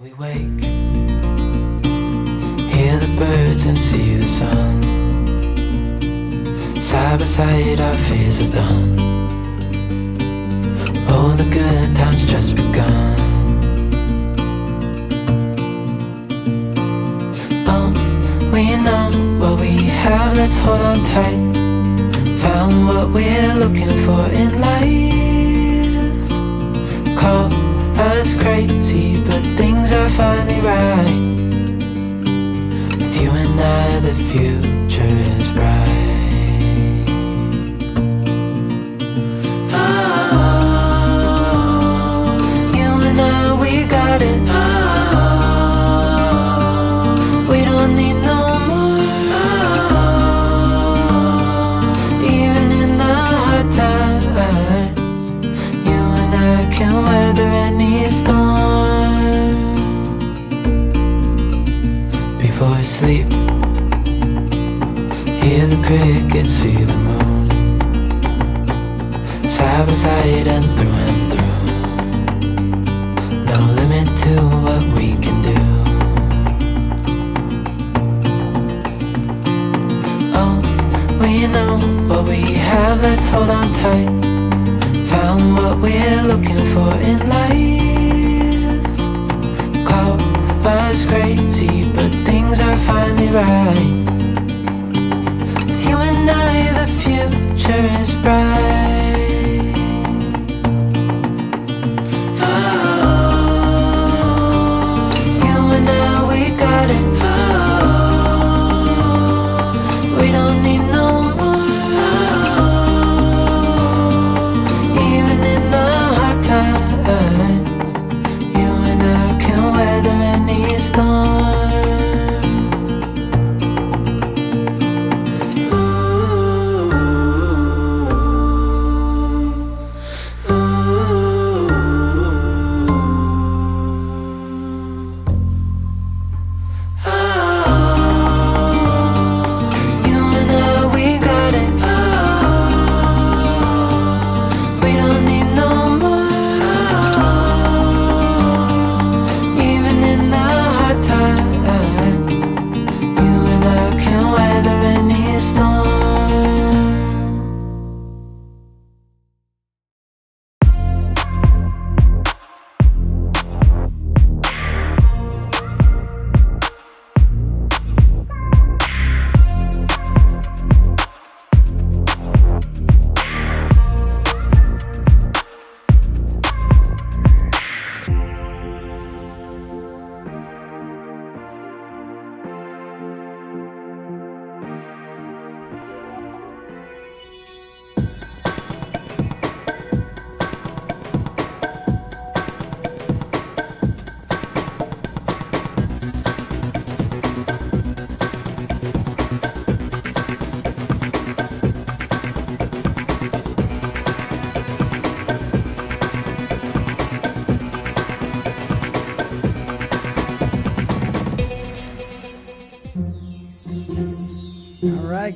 We wake, hear the birds and see the sun. Side by side our fears are done. Oh, the good times just begun. Oh, we know what we have, let's hold on tight. Found what we're looking for in life. Call us crazy, but things are finally right. With you and I, the future is bright. Oh, you and I, we got it. Oh, we don't need no more. Oh, even in the hard times, you and I can weather any storm. Before I sleep, hear the crickets, see the moon. Side by side and through. No limit to what we can do. Oh, we know what we have, let's hold on tight. Found what we're looking for in life. Call us crazy, but things are finally right. With you and I, the future is bright. Oh, you and I, we got it. Oh, we don't need no more. Even in the hard times, you and I can weather any storm.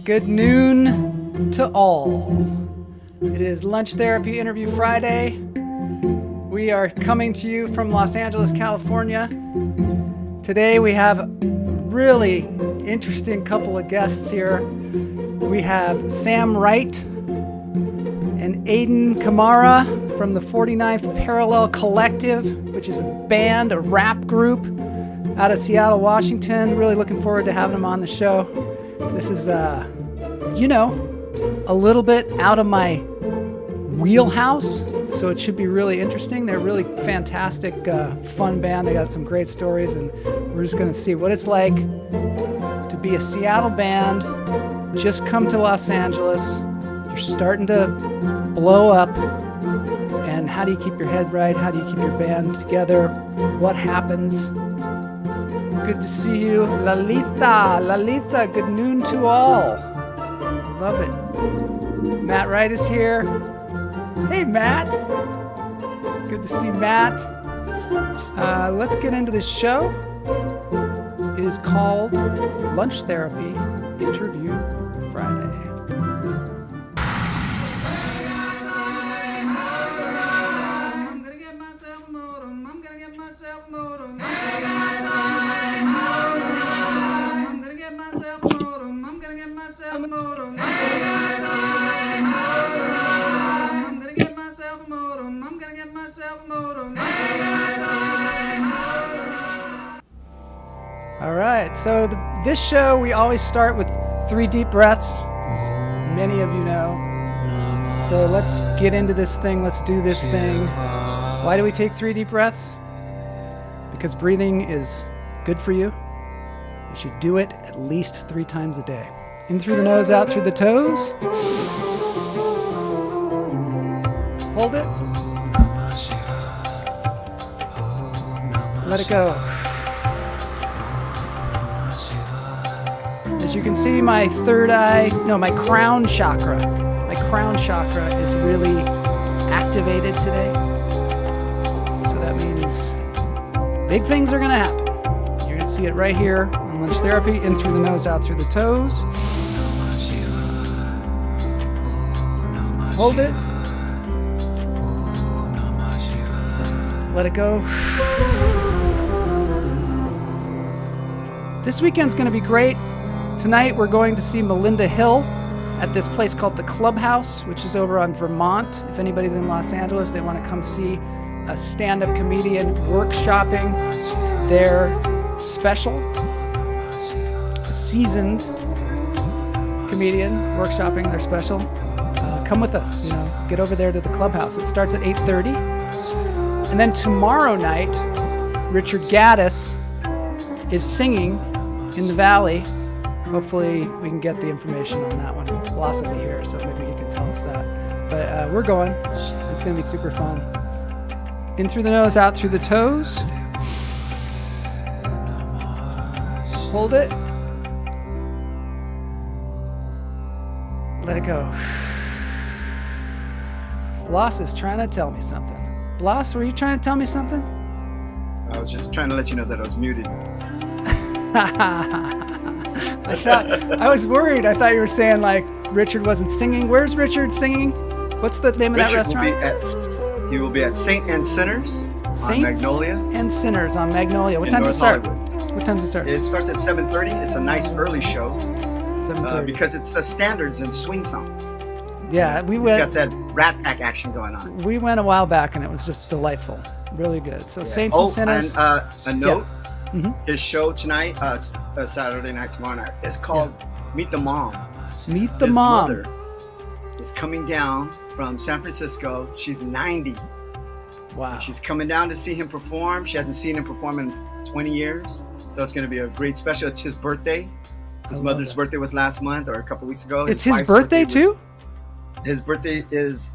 Good noon to all. It is Lunch Therapy Interview Friday. We are coming to you from Los Angeles, California. Today we have a really interesting couple of guests here. We have Sam Wright and Aidan Kamara from the 49th Parallel Collective, which is a band, a rap group out of Seattle, Washington. Really looking forward to having them on the show. This is, a little bit out of my wheelhouse, so it should be really interesting. They're really fantastic, fun band. They got some great stories, and we're just going to see what it's like to be a Seattle band, just come to Los Angeles. You're starting to blow up, and how do you keep your head right? How do you keep your band together? What happens? Good to see you, Lalita, good noon to all. Love it. Matt Wright is here. Hey, Matt. Good to see Matt. Let's get into the show. It is called Lunch Therapy Interview Friday. I'm gonna get myself a modem. I'm gonna get myself a motor. I'm gonna get myself a motor. I'm gonna get myself a motor. I'm gonna get myself a motor. I'm gonna get myself a motor. All right, so this show we always start with 3 deep breaths, as many of you know. So let's get into this thing. Let's do this thing. Why do we take 3 deep breaths? Because breathing is good for you. You should do it at least 3 times a day. In through the nose, out through the toes. Hold it. Let it go. As you can see, my crown chakra. My crown chakra is really activated today. So that means big things are going to happen. You're going to see it right here on Lunch Therapy. In through the nose, out through the toes. Hold it. Let it go. This weekend's going to be great. Tonight we're going to see Melinda Hill at this place called the Clubhouse, which is over on Vermont. If anybody's in Los Angeles, they want to come see a stand-up comedian workshopping their special. A seasoned comedian workshopping their special. Come with us, get over there to the Clubhouse. It starts at 8:30. And then tomorrow night, Richard Gaddis is singing in the Valley. Hopefully we can get the information on that one. Loss will be here, so maybe he can tell us that. But we're going. It's going to be super fun. In through the nose, out through the toes. Hold it. Let it go. Bloss is trying to tell me something. Bloss, were you trying to tell me something? I was just trying to let you know that I was muted. I was worried. I thought you were saying like Richard wasn't singing. Where's Richard singing? What's the name of that restaurant? He will be at Saint and Sinners on Magnolia. And Sinners on Magnolia. What time does it start? What time does it start? It starts at 7:30. It's a nice early show. 7:30. Because it's the standards and swing songs. Yeah, we went. It's got that Rat Pack action going on. We went a while back and it was just delightful. Really good. So Saints and Sinners. And a note. Yeah. Mm-hmm. His show tonight, Saturday night, tomorrow night, is called Meet the Mom. Meet the His Mom. mother is coming down from San Francisco. She's 90. Wow. And she's coming down to see him perform. She hasn't seen him perform in 20 years. So it's going to be a great special. It's his birthday. His mother's birthday was last month or a couple weeks ago. It's his birthday too? His birthday is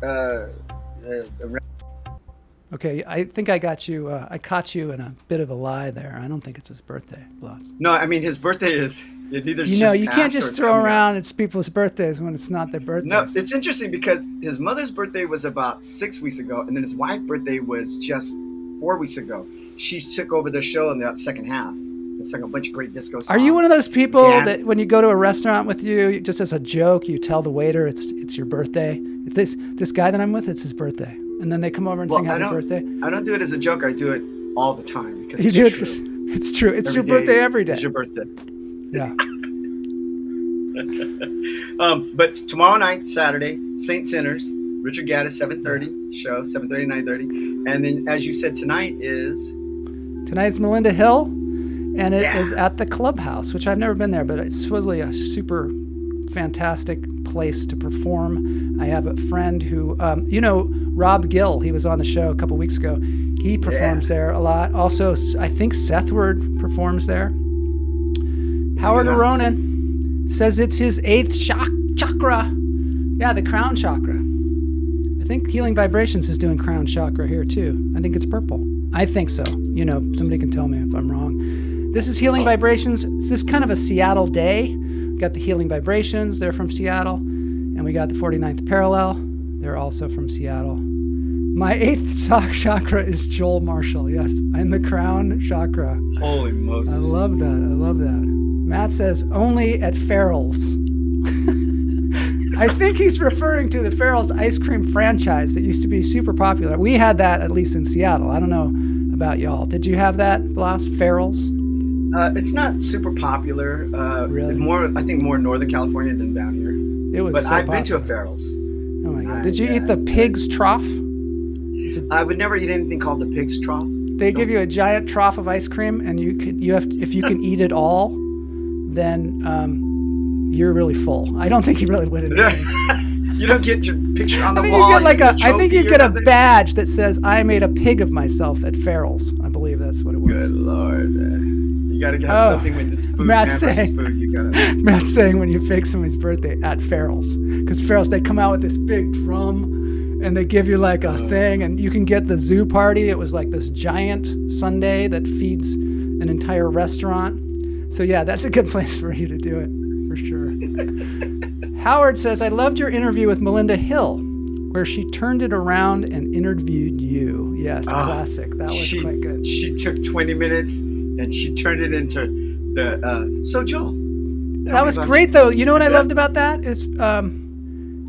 Okay, I think I got you. I caught you in a bit of a lie there. I don't think it's his birthday, Bloss. No, I mean his birthday is. You can't just throw around it's people's birthdays when it's not their birthday. No, it's interesting because his mother's birthday was about 6 weeks ago, and then his wife's birthday was just 4 weeks ago. She took over the show in the second half. It's like a bunch of great disco songs. Are you one of those people that when you go to a restaurant with you, just as a joke, you tell the waiter it's your birthday? If this guy that I'm with, it's his birthday. And then they come over and sing happy birthday. I don't do it as a joke. I do it all the time because it's true. It's true. It's your birthday every day. It's your birthday. Yeah. But tomorrow night, Saturday, Saint Sinners, Richard Gaddis, 7:30 show, 7:30, 9:30. And then, as you said, tonight's Melinda Hill, and it is at the Clubhouse, which I've never been there, but it's supposedly a super fantastic place to perform. I have a friend who, Rob Gill, he was on the show a couple weeks ago. He performs there a lot. Also, I think Sethward performs there. Howard Aronin says it's his 8th chakra. Yeah, the crown chakra. I think Healing Vibrations is doing crown chakra here too. I think it's purple. I think so. Somebody can tell me if I'm wrong. This is Healing Vibrations. It's this kind of a Seattle day. We got the Healing Vibrations. They're from Seattle. And we got the 49th Parallel. They're also from Seattle. My 8th chakra is Joel Marshall. Yes, I'm the crown chakra. Holy Moses. I love that. Matt says, only at Farrell's. I think he's referring to the Farrell's ice cream franchise that used to be super popular. We had that, at least in Seattle. I don't know about y'all. Did you have that, Blas? Ferals? It's not super popular. Really? I think more in Northern California than down here. It was. But so I've been to a popular. Ferals. Oh my god! Did you eat the pig's trough? I would never eat anything called the pig's trough. They give you a giant trough of ice cream, and if you can eat it all, then you're really full. I don't think you really win anything. You don't get your picture on the I think wall. you get like I think you get a nothing? badge that says "I made a pig of myself at Ferals." I believe that's what it was. Good lord. You gotta have something when it's food, Matt's man, versus saying- food. You gotta. Matt's saying when you fake somebody's birthday at Ferals, because Ferals, they come out with this big drum and they give you like a thing, and you can get the zoo party. It was like this giant sundae that feeds an entire restaurant. So yeah, that's a good place for you to do it, for sure. Howard says, I loved your interview with Melinda Hill, where she turned it around and interviewed you. Yes, classic. That was quite good. She took 20 minutes and she turned it into the, so Joel. That was great, though. You know what I loved about that is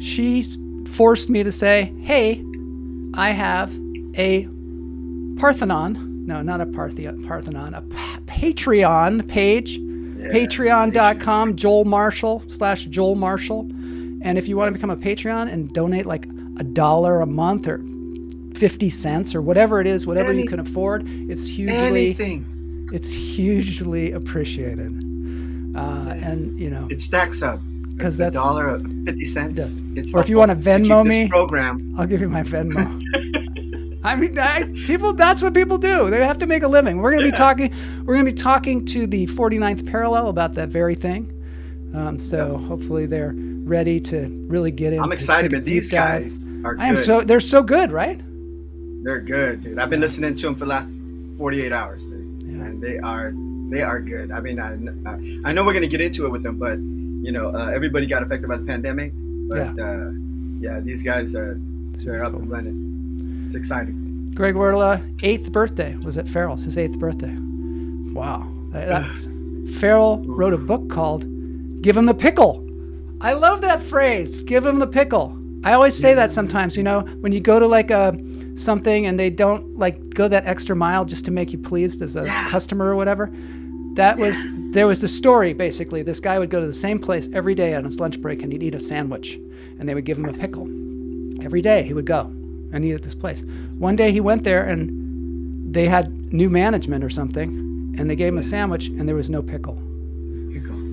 she forced me to say, hey, I have a Parthenon. No, not a Parthenon. A Patreon page. Yeah, Patreon.com, Joel Marshall /Joel Marshall. And if you want to become a Patreon and donate like $1 a month or 50 cents or whatever it is, whatever you can afford, it's hugely appreciated. And you know, it stacks up. Because that's $1.50. It does. Or if you want to Venmo me, program. I'll give you my Venmo. I mean, people. That's what people do. They have to make a living. We're going to be talking. We're going to be talking to the 49th Parallel about that very thing. So hopefully they're ready to really get in. I'm excited, but these guys are good. They're so good, right? They're good, dude. I've been listening to them for the last 48 hours, dude. Yeah. And they are good. I mean, I know we're going to get into it with them, but you know, everybody got affected by the pandemic. But these guys they're up and running. It's exciting. Greg Werla, 8th birthday was at Farrell's, his 8th birthday. Wow. Farrell wrote a book called Give Him the Pickle. I love that phrase, give him the pickle. I always say that sometimes, you know, when you go to like something and they don't like go that extra mile just to make you pleased as a customer or whatever. There was the story, basically. This guy would go to the same place every day on his lunch break and he'd eat a sandwich and they would give him a pickle. Every day he would go and eat at this place. One day he went there and they had new management or something and they gave him a sandwich and there was no pickle.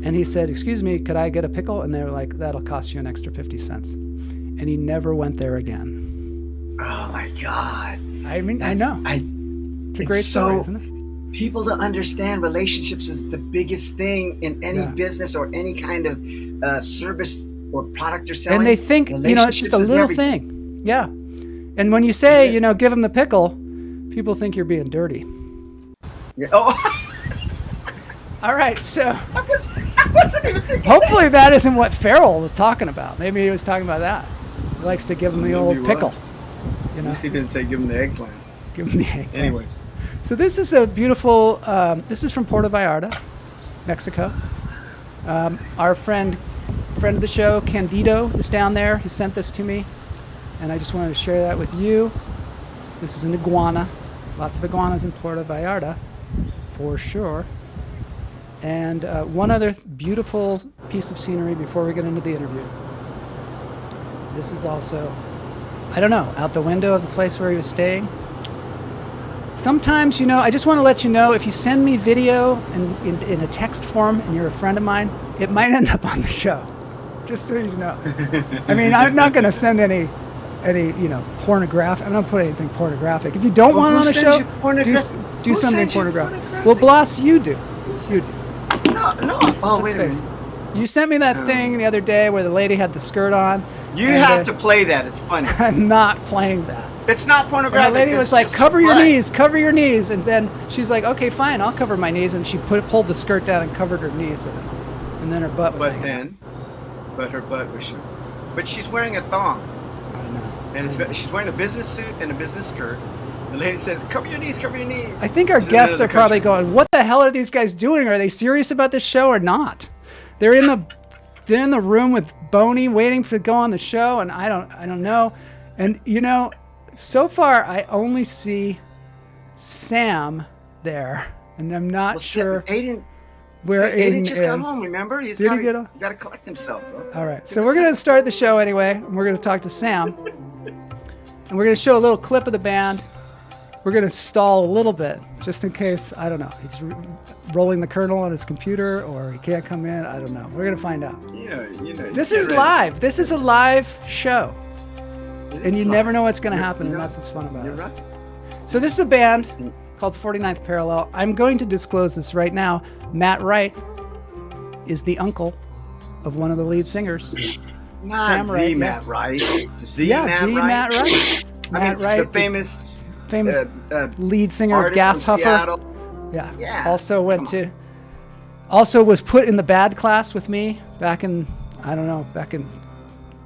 And he said, excuse me, could I get a pickle? And they were like, that'll cost you an extra 50 cents. And he never went there again. Oh my God. I mean, I know. It's a great story, isn't it? People to understand relationships is the biggest thing in any business or any kind of service or product you're selling. And they think, you know, it's just a little thing. Yeah. And when you say, you know, give them the pickle, people think you're being dirty. Yeah. Oh. All right. So I wasn't even thinking. Hopefully that isn't what Farrell was talking about. Maybe he was talking about that. He likes to give them the old pickle. You know? He didn't say give them the eggplant. Give them the eggplant. Anyways. So this is a beautiful, this is from Puerto Vallarta, Mexico. Our friend of the show, Candido, is down there. He sent this to me, and I just wanted to share that with you. This is an iguana. Lots of iguanas in Puerto Vallarta, for sure. And one other beautiful piece of scenery before we get into the interview. This is also, I don't know, out the window of the place where he was staying. Sometimes, you know, I just want to let you know, if you send me video in a text form and you're a friend of mine, it might end up on the show. Just so you know. I mean, I'm not going to send any, you know, pornographic. I'm not putting anything pornographic. If you don't want it on the show, do something pornographic. Well, Blas, you do. You do. No. Oh, wait a minute. You sent me that thing the other day where the lady had the skirt on. You have to play that. It's funny. I'm not playing that. It's not pornographic. And the lady was like, cover your knees. And then she's like, okay, fine, I'll cover my knees. And she pulled the skirt down and covered her knees with it. And then her butt was hanging. But her butt was showing. But she's wearing a thong. I know. And she's wearing a business suit and a business skirt. The lady says, cover your knees, cover your knees. I think our guests are probably going, what the hell are these guys doing? Are they serious about this show or not? They're in the room with Boney waiting to go on the show, and I don't know. And you know, so far I only see Sam there, and I'm not sure Aidan where Aidan just is. got home, remember? He's Did he get home? You got to collect himself, bro. All right, so we're going to start the show anyway, and we're going to talk to Sam, and we're going to show a little clip of the band. We're going to stall a little bit, just in case, I don't know, he's rolling the kernel on his computer, or he can't come in, I don't know. We're going to find out. This is live. This is a live show, and you never know what's going to happen, and that's what's fun about it. Right. So this is a band called 49th Parallel. I'm going to disclose this right now. Matt Wright is the uncle of one of the lead singers. Not Sam the Wright. Matt Wright. Matt Wright. Matt Wright, the famous lead singer of artist Gas from Huffer. Seattle. Yeah. Also was put in the bad class with me back in,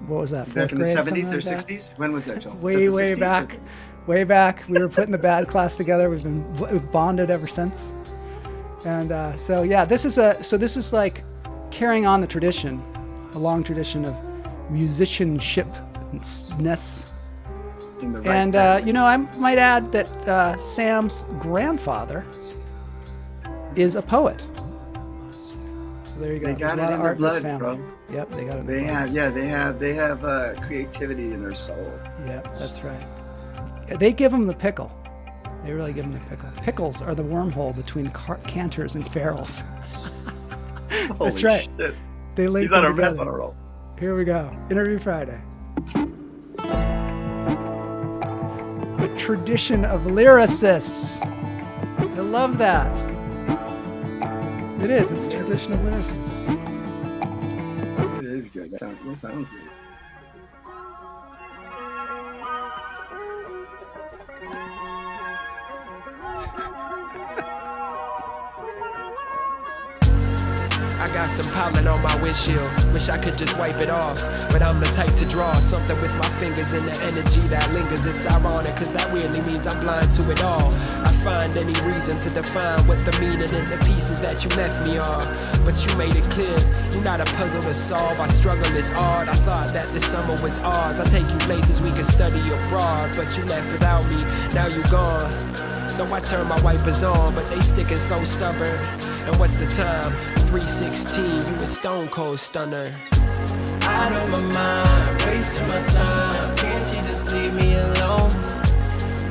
what was that, fourth Back in the grade? 70s or something like that? 60s? When was that, Joel? Way 60s back. or- Way back. We were put in the bad class together. We've bonded ever since. And this is like carrying on the tradition, a long tradition of musicianshipness. In the right And, family. I might add that Sam's grandfather is a poet. So there you go. They There's got a it lot in of their art in this blood, family. bro. Yep, they got it in They their blood. have they have creativity in their soul. Yep, that's right. They give them the pickle. They really give them the pickle. Pickles are the wormhole between cantors and ferals. That's Holy right. Shit. They link He's them on a together. mess on a roll. Here we go. Interview Friday. The tradition of lyricists. I love that. It is. It's a tradition of lyricists. It is good. That sounds good. I got some pollen on my windshield, wish I could just wipe it off. But I'm the type to draw something with my fingers and the energy that lingers. It's ironic, cause that weirdly means I'm blind to it all. I find any reason to define what the meaning in the pieces that you left me are. But you made it clear, you're not a puzzle to solve. I struggle this hard, I thought that this summer was ours. I take you places we could study abroad, but you left without me, now you gone. So I turn my wipers on, but they sticking so stubborn. And what's the time? 3:16, you a stone cold stunner. Out of my mind, wasting my time. Can't you just leave me alone?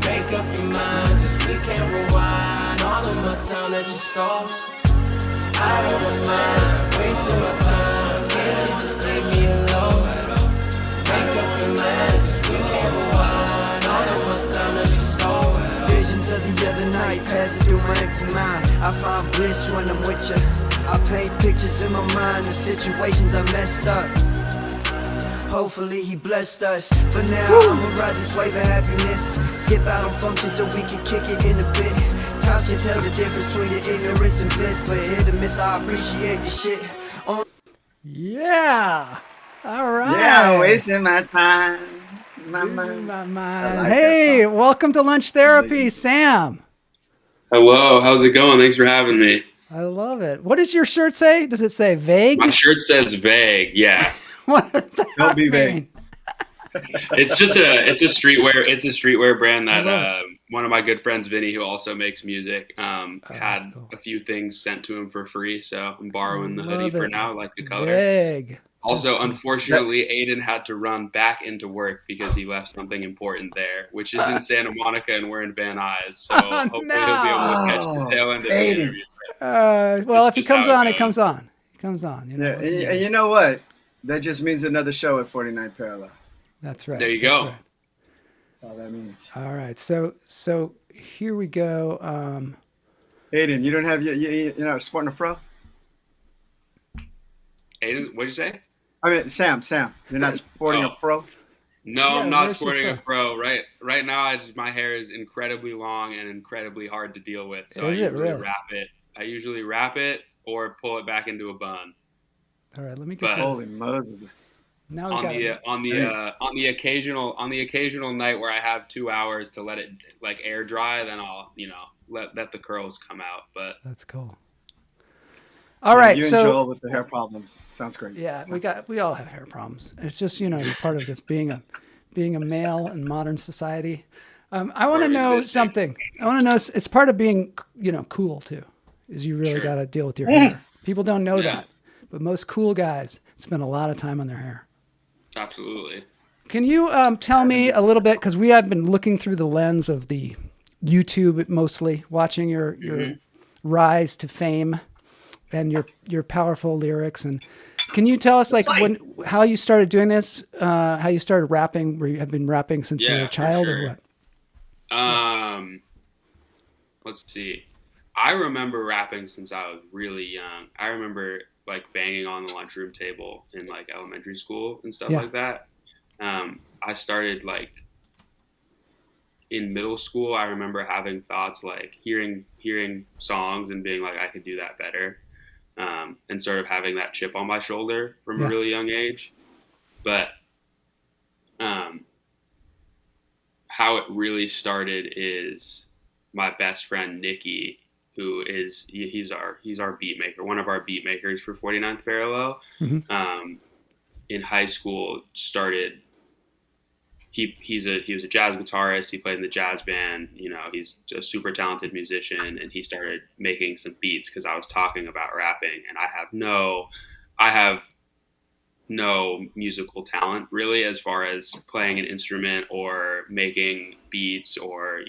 Make up your mind, cause we can't rewind all of my time that you stole. Out of my mind, wasting my time. Can't you just leave me alone? Make up your mind, cause we can't rewind all of my time that you stole. Visions of the other night passing through my empty mind. I find bliss when I'm with you. I paint pictures in my mind of situations I messed up. Hopefully he blessed us. For now, I'ma ride this wave of happiness. Skip out on functions so we can kick it in a bit. Times can tell the difference between the ignorance and bliss. But hit or miss, I appreciate the shit. Yeah. All right. Yeah, wasting my time. My Losing mind. my I mind. like that Hey, song. welcome to Lunch Therapy, Sam. Hello, how's it going? Thanks for having me. I love it. What does your shirt say? Does it say vague? My shirt says vague, yeah. What does that Don't be vague. mean? It's a streetwear brand I that love one of my good friends, Vinny, who also makes music, that's had cool. a few things sent to him for free, so I'm borrowing the Love hoodie for it. now, I like the color. Vague. Also, unfortunately, Aidan had to run back into work because he left something important there, which is in Santa Monica, and we're in Van Nuys, so hopefully he'll be able to catch the tail end of the Aidan. interview. Well, That's if he just comes how it on, he goes. comes on. He comes on. You know, Yeah, what can you and do? you know what? That just means another show at 49 Parallel. That's right. There you that's go. right. That's all that means. All right. So here we go. Aidan, you don't have you're not sporting a fro? Aidan, what'd you say? I mean, Sam, you're not sporting a fro? No, Yeah, I'm not where's your sporting a fro? fro. Right now, my hair is incredibly long and incredibly hard to deal with. So Is I it usually really? wrap it. I usually wrap it or pull it back into a bun. All right. Let me get But- to Holy Moses. now. We On got the occasional night where I have 2 hours to let it like air dry, then I'll let the curls come out. But That's cool. All right. You and So Joel with the hair problems. Sounds great. yeah, Sounds we all have hair problems. It's just it's part of just being a male in modern society. I want to of know existing. something. I want to know. It's part of being, cool too. Is you really got to deal with your hair. People don't know that, but most cool guys spend a lot of time on their hair. Absolutely. Can you tell me a little bit, because we have been looking through the lens of the YouTube mostly, watching your rise to fame and your powerful lyrics. And can you tell us how you started doing this, how you started rapping, where you have been rapping since you were a child or what? Let's see. I remember rapping since I was really young. I remember like banging on the lunchroom table in like elementary school and stuff like that. I started like in middle school. I remember having thoughts like hearing songs and being like, I could do that better. And sort of having that chip on my shoulder from a really young age. But how it really started is my best friend Nikki, who is he's our beat maker, one of our beat makers for 49th Parallel. In high school, started. He was a jazz guitarist. He played in the jazz band. He's a super talented musician, and he started making some beats because I was talking about rapping, and I have no musical talent really as far as playing an instrument or making beats or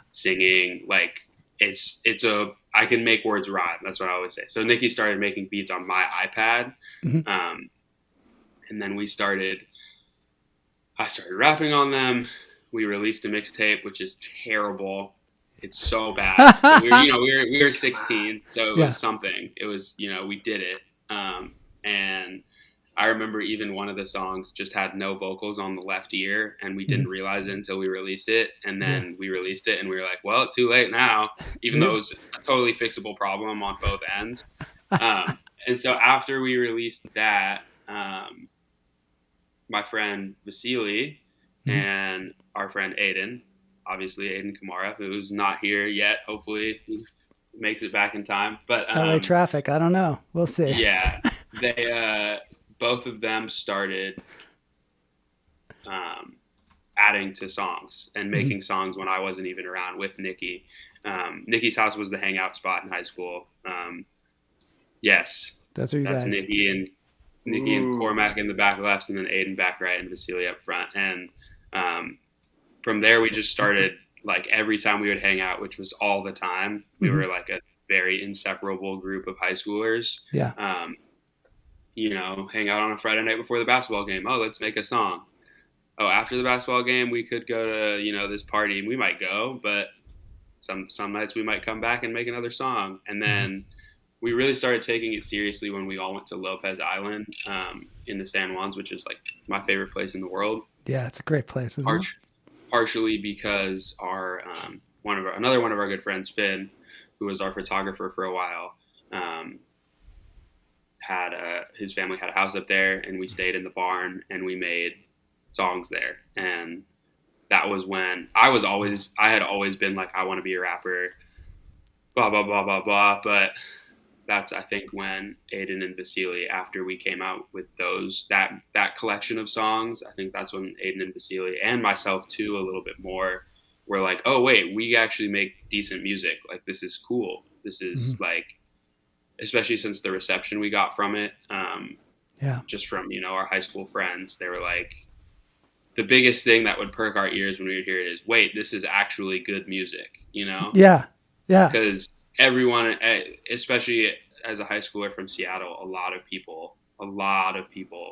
singing. Like I can make words rhyme. That's what I always say. So Nikki started making beats on my iPad, and then I started rapping on them. We released a mixtape, which is terrible. It's so bad. We were 16, so it was something. It was, we did it. And I remember even one of the songs just had no vocals on the left ear, and we didn't realize it until we released it. And then we released it, and we were like, well, too late now, even though it was a totally fixable problem on both ends. And so after we released that, my friend Vasily and our friend Aidan, obviously Aidan Kamara, who's not here yet. Hopefully he makes it back in time. But LA traffic, I don't know. We'll see. Yeah, they both of them started adding to songs and making songs when I wasn't even around with Nikki. Nikki's house was the hangout spot in high school. Yes, that's guys. Nikki and Cormac in the back left, and then Aidan back right, and Vasily up front. And from there, we just started, like, every time we would hang out, which was all the time. We were like a very inseparable group of high schoolers. Yeah. Hang out on a Friday night before the basketball game. Oh, let's make a song. Oh, after the basketball game, we could go to, this party, and we might go, but some nights we might come back and make another song. And then we really started taking it seriously when we all went to Lopez Island in the San Juans, which is like my favorite place in the world. Yeah, it's a great place, isn't it? Partially because another one of our good friends, Finn, who was our photographer for a while, his family had a house up there, and we stayed in the barn and we made songs there. And that was when I had always been like, I want to be a rapper, blah, blah, blah, blah, blah. But that's, I think, when Aidan and Vasily, after we came out with that collection of songs, I think that's when Aidan and Vasily, and myself too, a little bit more, were like, oh wait, we actually make decent music. Like, this is cool. This is like, especially since the reception we got from it, just from, our high school friends, they were like, the biggest thing that would perk our ears when we would hear it is, wait, this is actually good music, Yeah. Because everyone, especially as a high schooler from Seattle, a lot of people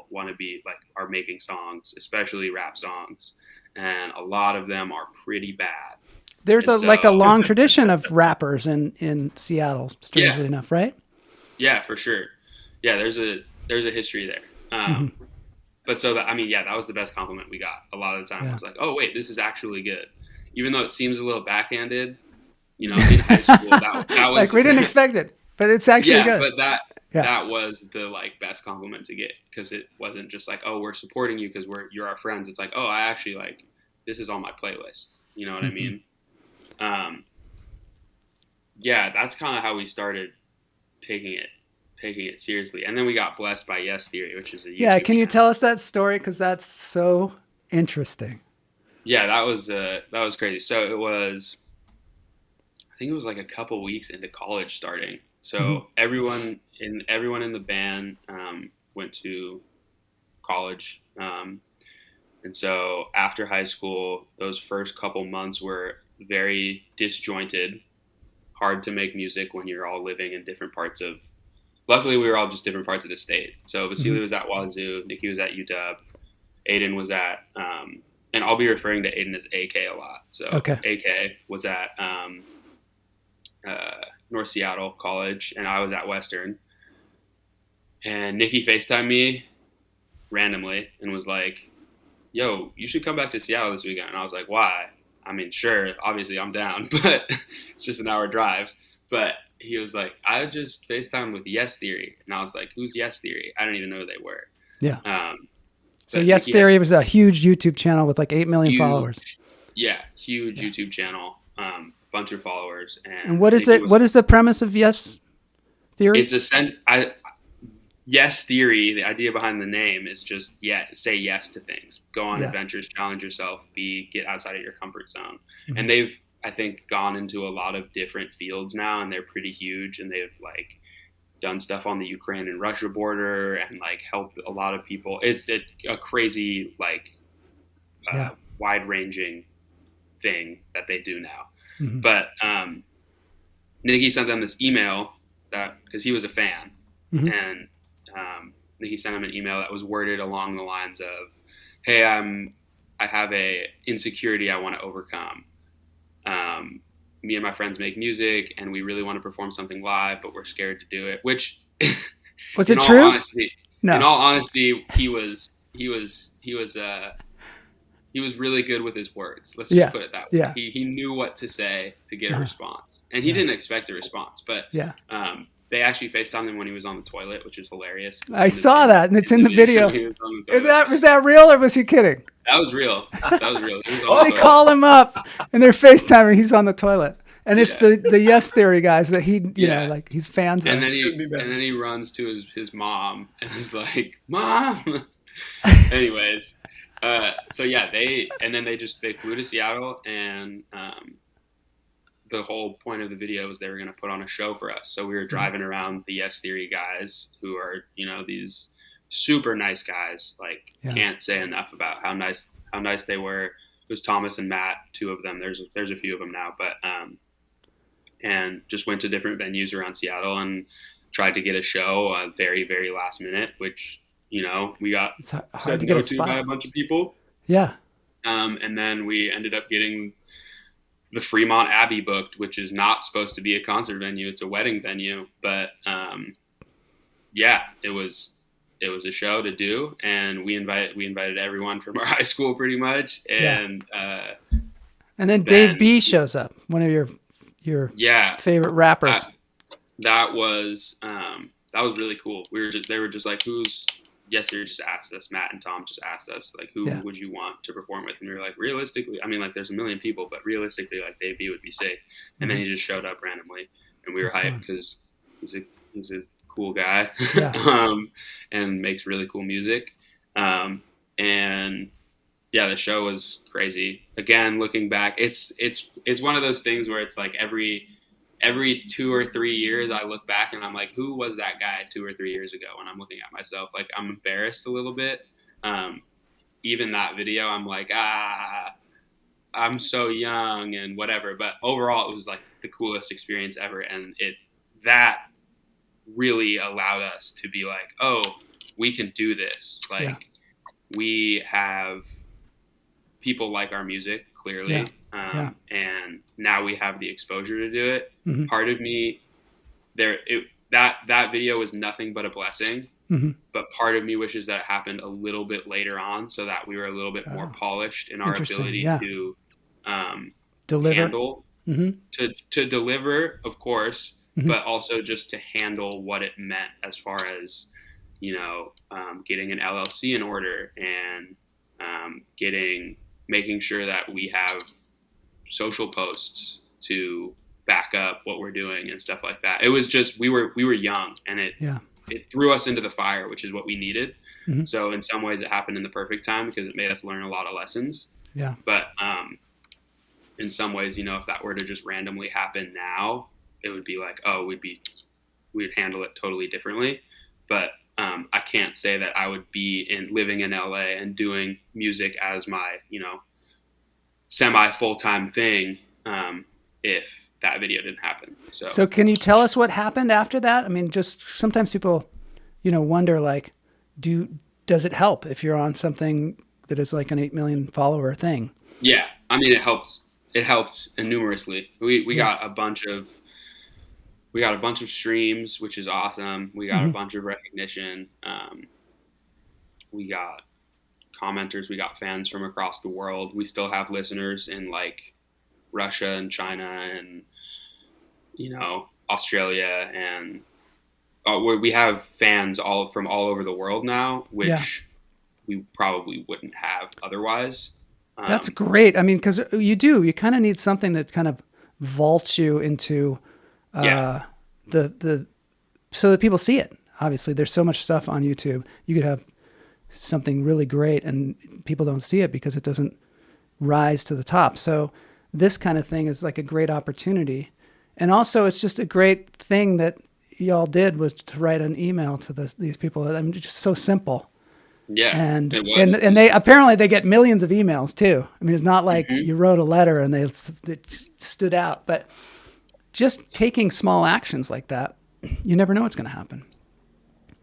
want to be like, are making songs, especially rap songs, and a lot of them are pretty bad. There's a long tradition of rappers in Seattle, strangely enough, right? Yeah, for sure. Yeah, there's a history there. But so that was the best compliment we got. A lot of the time, I was like, oh wait, this is actually good, even though it seems a little backhanded. In high school, that was like, we didn't expect it, but it's actually good. But that was the best compliment to get, because it wasn't just like, oh, we're supporting you because you're our friends. It's like, oh, I actually like, this is on my playlist. You know what I mean? That's kind of how we started taking it seriously, and then we got blessed by Yes Theory, which is a YouTube can you channel. tell us that story, because that's so interesting. Yeah, that was crazy. So I think it was like a couple weeks into college starting. So everyone in the band went to college, and so after high school, those first couple months were very disjointed, hard to make music when you're all living in different parts of. Luckily, we were all just different parts of the state. So Vasily was at Wazoo, Nikki was at UW, Aidan was at, and I'll be referring to Aidan as AK a lot. So AK was at North Seattle College, and I was at Western. And Nikki FaceTimed me randomly and was like, "Yo, you should come back to Seattle this weekend." And I was like, "Why?" I mean, sure, obviously I'm down, but it's just an hour drive. But he was like, "I just FaceTime with Yes Theory," and I was like, "Who's Yes Theory?" I don't even know who they were. Yeah. So Yes Theory was a huge YouTube channel with like 8 million followers. Yeah, huge YouTube channel, bunch of followers. And what is it? What is the premise of Yes Theory? It's Yes Theory. The idea behind the name is just say yes to things, go on adventures, challenge yourself, get outside of your comfort zone. And they've, I think, gone into a lot of different fields now, and they're pretty huge, and they've like done stuff on the Ukraine and Russia border and like helped a lot of people. It's a crazy, like wide ranging thing that they do now. But Nikki sent them this email because he was a fan, and Nikki sent him an email that was worded along the lines of, "Hey, I have a insecurity I want to overcome. Me and my friends make music, and we really want to perform something live, but we're scared to do it." Which was it true? No. In all honesty, he was really good with his words. Let's just put it that way. Yeah. He knew what to say to get a response, and he didn't expect a response. But they actually FaceTimed him when he was on the toilet, which is hilarious. I saw that, and it's in the video. Was that real, or was he kidding? That was real. They call him up, and they're FaceTiming. He's on the toilet, and it's the Yes Theory guys that he, you know, like he's fans of. And then he runs to his mom and is like, "Mom." Anyways, so yeah, they flew to Seattle, and the whole point of the video was they were going to put on a show for us. So we were driving around the Yes Theory guys, who are, you know, these super nice guys. Like, can't say enough about how nice they were. It was Thomas and Matt, two of them. There's a few of them now, but and just went to different venues around Seattle and tried to get a show very, very last minute, which, you know, we got hard to get a spot by a bunch of people. Yeah. And then we ended up getting the Fremont Abbey booked, which is not supposed to be a concert venue. It's a wedding venue. But it was a show to do, and we invited everyone from our high school pretty much. And and then Dave B shows up, one of your favorite rappers. That was really cool. They were just like, Yes, they just asked us, Matt and Tom just asked us, like, who would you want to perform with? And we were like, realistically, I mean, like, there's a million people, but realistically, like, Dave B would be safe. And then he just showed up randomly, and we were hyped because he's a cool guy, and makes really cool music. And the show was crazy. Again, looking back, it's one of those things where it's like every 2 or 3 years I look back and I'm like, who was that guy 2 or 3 years ago? And I'm looking at myself, like, I'm embarrassed a little bit. Even that video, I'm like, I'm so young and whatever. But overall, it was like the coolest experience ever. And that really allowed us to be like, oh, we can do this. Like, we have people like our music, clearly. And now we have the exposure to do it. Part of me that video was nothing but a blessing, but part of me wishes that it happened a little bit later on, so that we were a little bit more polished in our ability to deliver, handle, to deliver, of course, but also just to handle what it meant as far as, you know, getting an LLC in order, and making sure that we have social posts to back up what we're doing and stuff like that. It was just, we were young, and it threw us into the fire, which is what we needed. So in some ways it happened in the perfect time, because it made us learn a lot of lessons. Yeah. But in some ways, if that were to just randomly happen now, it would be like, oh, we'd handle it totally differently. But I can't say that I would be living in LA and doing music as my, semi full-time thing if that video didn't happen. So can you tell us what happened after that? I mean, just sometimes people, wonder like, does it help if you're on something that is like an 8 million follower thing? Yeah. I mean, it helps. It helped numerously. We got a bunch of streams, which is awesome. We got a bunch of recognition. We got commenters. We got fans from across the world. We still have listeners in like Russia and China and Australia, and we have fans from all over the world now, which we probably wouldn't have otherwise. That's great. I mean, because you kind of need something that kind of vaults you into the so that people see it. Obviously, there's so much stuff on YouTube. You could have something really great and people don't see it because it doesn't rise to the top. So this kind of thing is like a great opportunity. And also it's just a great thing that y'all did was to write an email to these people. I mean, just so simple. Yeah. And it was. and they apparently they get millions of emails too. I mean, it's not like you wrote a letter and it stood out, but just taking small actions like that, you never know what's going to happen.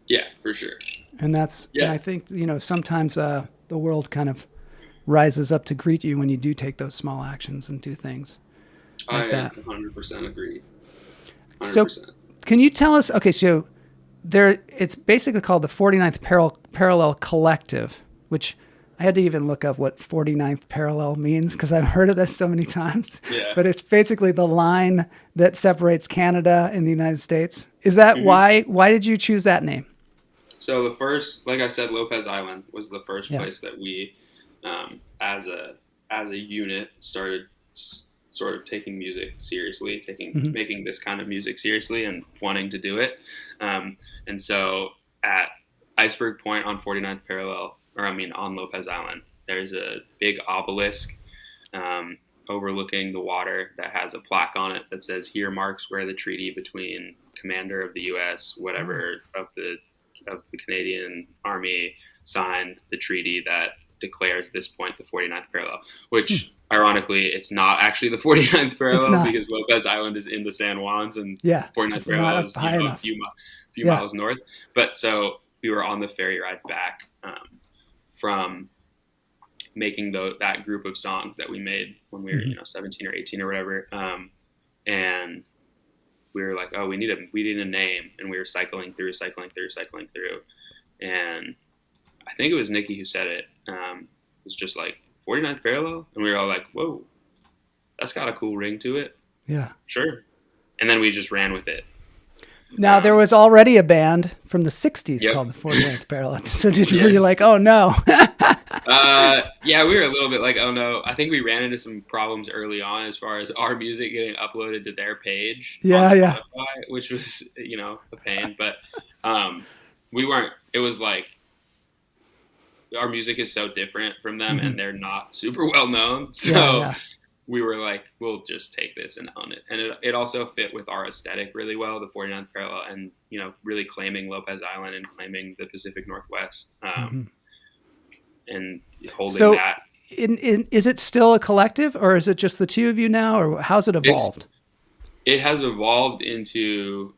Yeah, for sure. And and I think, sometimes the world kind of rises up to greet you when you do take those small actions and do things like that. 100% agree. 100%. So can you tell us, okay, so it's basically called the 49th Parallel Collective, which I had to even look up what 49th parallel means because I've heard of this so many times. Yeah. But it's basically the line that separates Canada and the United States. Is that why did you choose that name? So the first, like I said, Lopez Island was the first place that we, as a unit, started sort of taking music seriously, making this kind of music seriously and wanting to do it. And so at Iceberg Point on 49th Parallel, on Lopez Island, there's a big obelisk overlooking the water that has a plaque on it that says, "Here marks where the treaty between commander of the U.S., whatever, of the Canadian Army signed the treaty that declares this point the 49th parallel," which ironically, it's not actually the 49th parallel because Lopez Island is in the San Juans and 49th parallel is a few miles north. But so we were on the ferry ride back from making that group of songs that we made when we were 17 or 18 or whatever, and we were like, oh, we need a name, and we were cycling through, and I think it was Nikki who said it. It was just like 49th parallel, and we were all like, whoa, that's got a cool ring to it. Yeah, sure. And then we just ran with it. Now there was already a band from the 60s called the 49th Parallel. So were you like, oh no? Yeah, we were a little bit like, oh no. I think we ran into some problems early on as far as our music getting uploaded to their page on Spotify, which was, a pain. But it was like, our music is so different from them and they're not super well known. So we were like, we'll just take this and own it. And it also fit with our aesthetic really well, the 49th Parallel, and, really claiming Lopez Island and claiming the Pacific Northwest, and holding that. Is it still a collective, or is it just the two of you now, or how's it evolved? It has evolved into,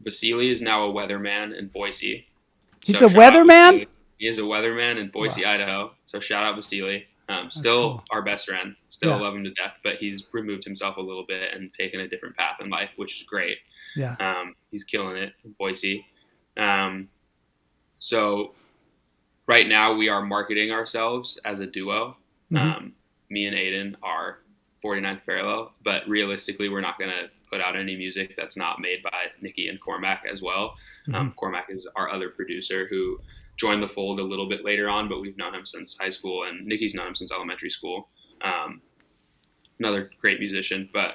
Vasily is now a weatherman in Boise. He's a weatherman? He is a weatherman in Boise, Idaho. So shout out Vasily. Still cool. Our best friend. Still love him to death, but he's removed himself a little bit and taken a different path in life, which is great. Yeah. He's killing it in Boise. So right now we are marketing ourselves as a duo. Me and Aidan are 49th Parallel, but realistically we're not going to put out any music that's not made by Nikki and Cormac as well. Cormac is our other producer who joined the fold a little bit later on, but we've known him since high school, and Nikki's known him since elementary school. Another great musician, but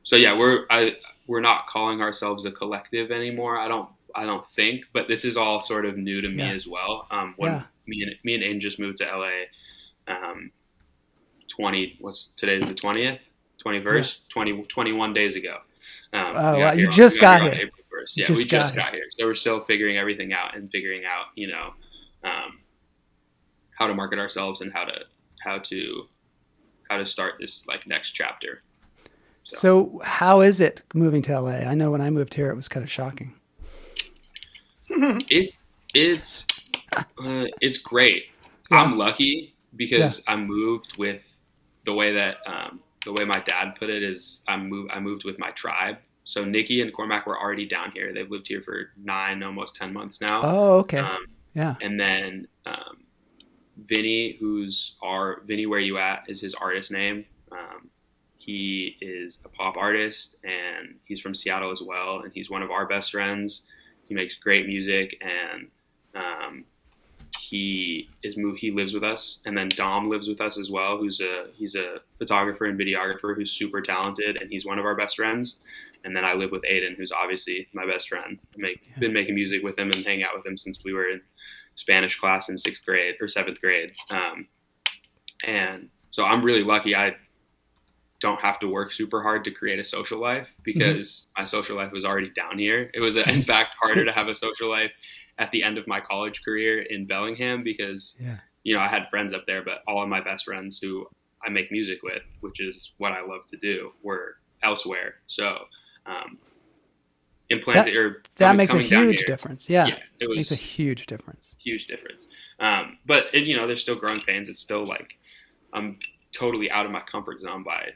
so yeah, we're not calling ourselves a collective anymore. I don't think, but this is all sort of new to me as well. When me and Aidan just moved to LA Today's the 20th, 21st, 21 days ago. Oh, wow. You just got here. On April 1st. Yeah, we just got here. So we're still figuring everything out and figuring out, how to market ourselves and how to start this like next chapter. So how is it moving to LA? I know when I moved here, it was kind of shocking. It's great. Yeah. I'm lucky because I moved with the way my dad put it is I moved with my tribe. So Nikki and Cormac were already down here. They've lived here for 9, almost 10 months now. Oh, okay. Yeah. And then Vinny, Vinny Where You At is his artist name. He is a pop artist and he's from Seattle as well. And he's one of our best friends. He makes great music and he lives with us. And then Dom lives with us as well. He's a photographer and videographer who's super talented and he's one of our best friends. And then I live with Aidan, who's obviously my best friend. Been making music with him and hanging out with him since we were in Spanish class in 6th grade or 7th grade. And so I'm really lucky. I don't have to work super hard to create a social life because my social life was already down here. It was, in fact, harder to have a social life at the end of my college career in Bellingham because, I had friends up there, but all of my best friends who I make music with, which is what I love to do, were elsewhere. So, that makes a huge difference. Yeah, it makes a huge difference. Huge difference. But there's still growing pains. It's still like I'm totally out of my comfort zone by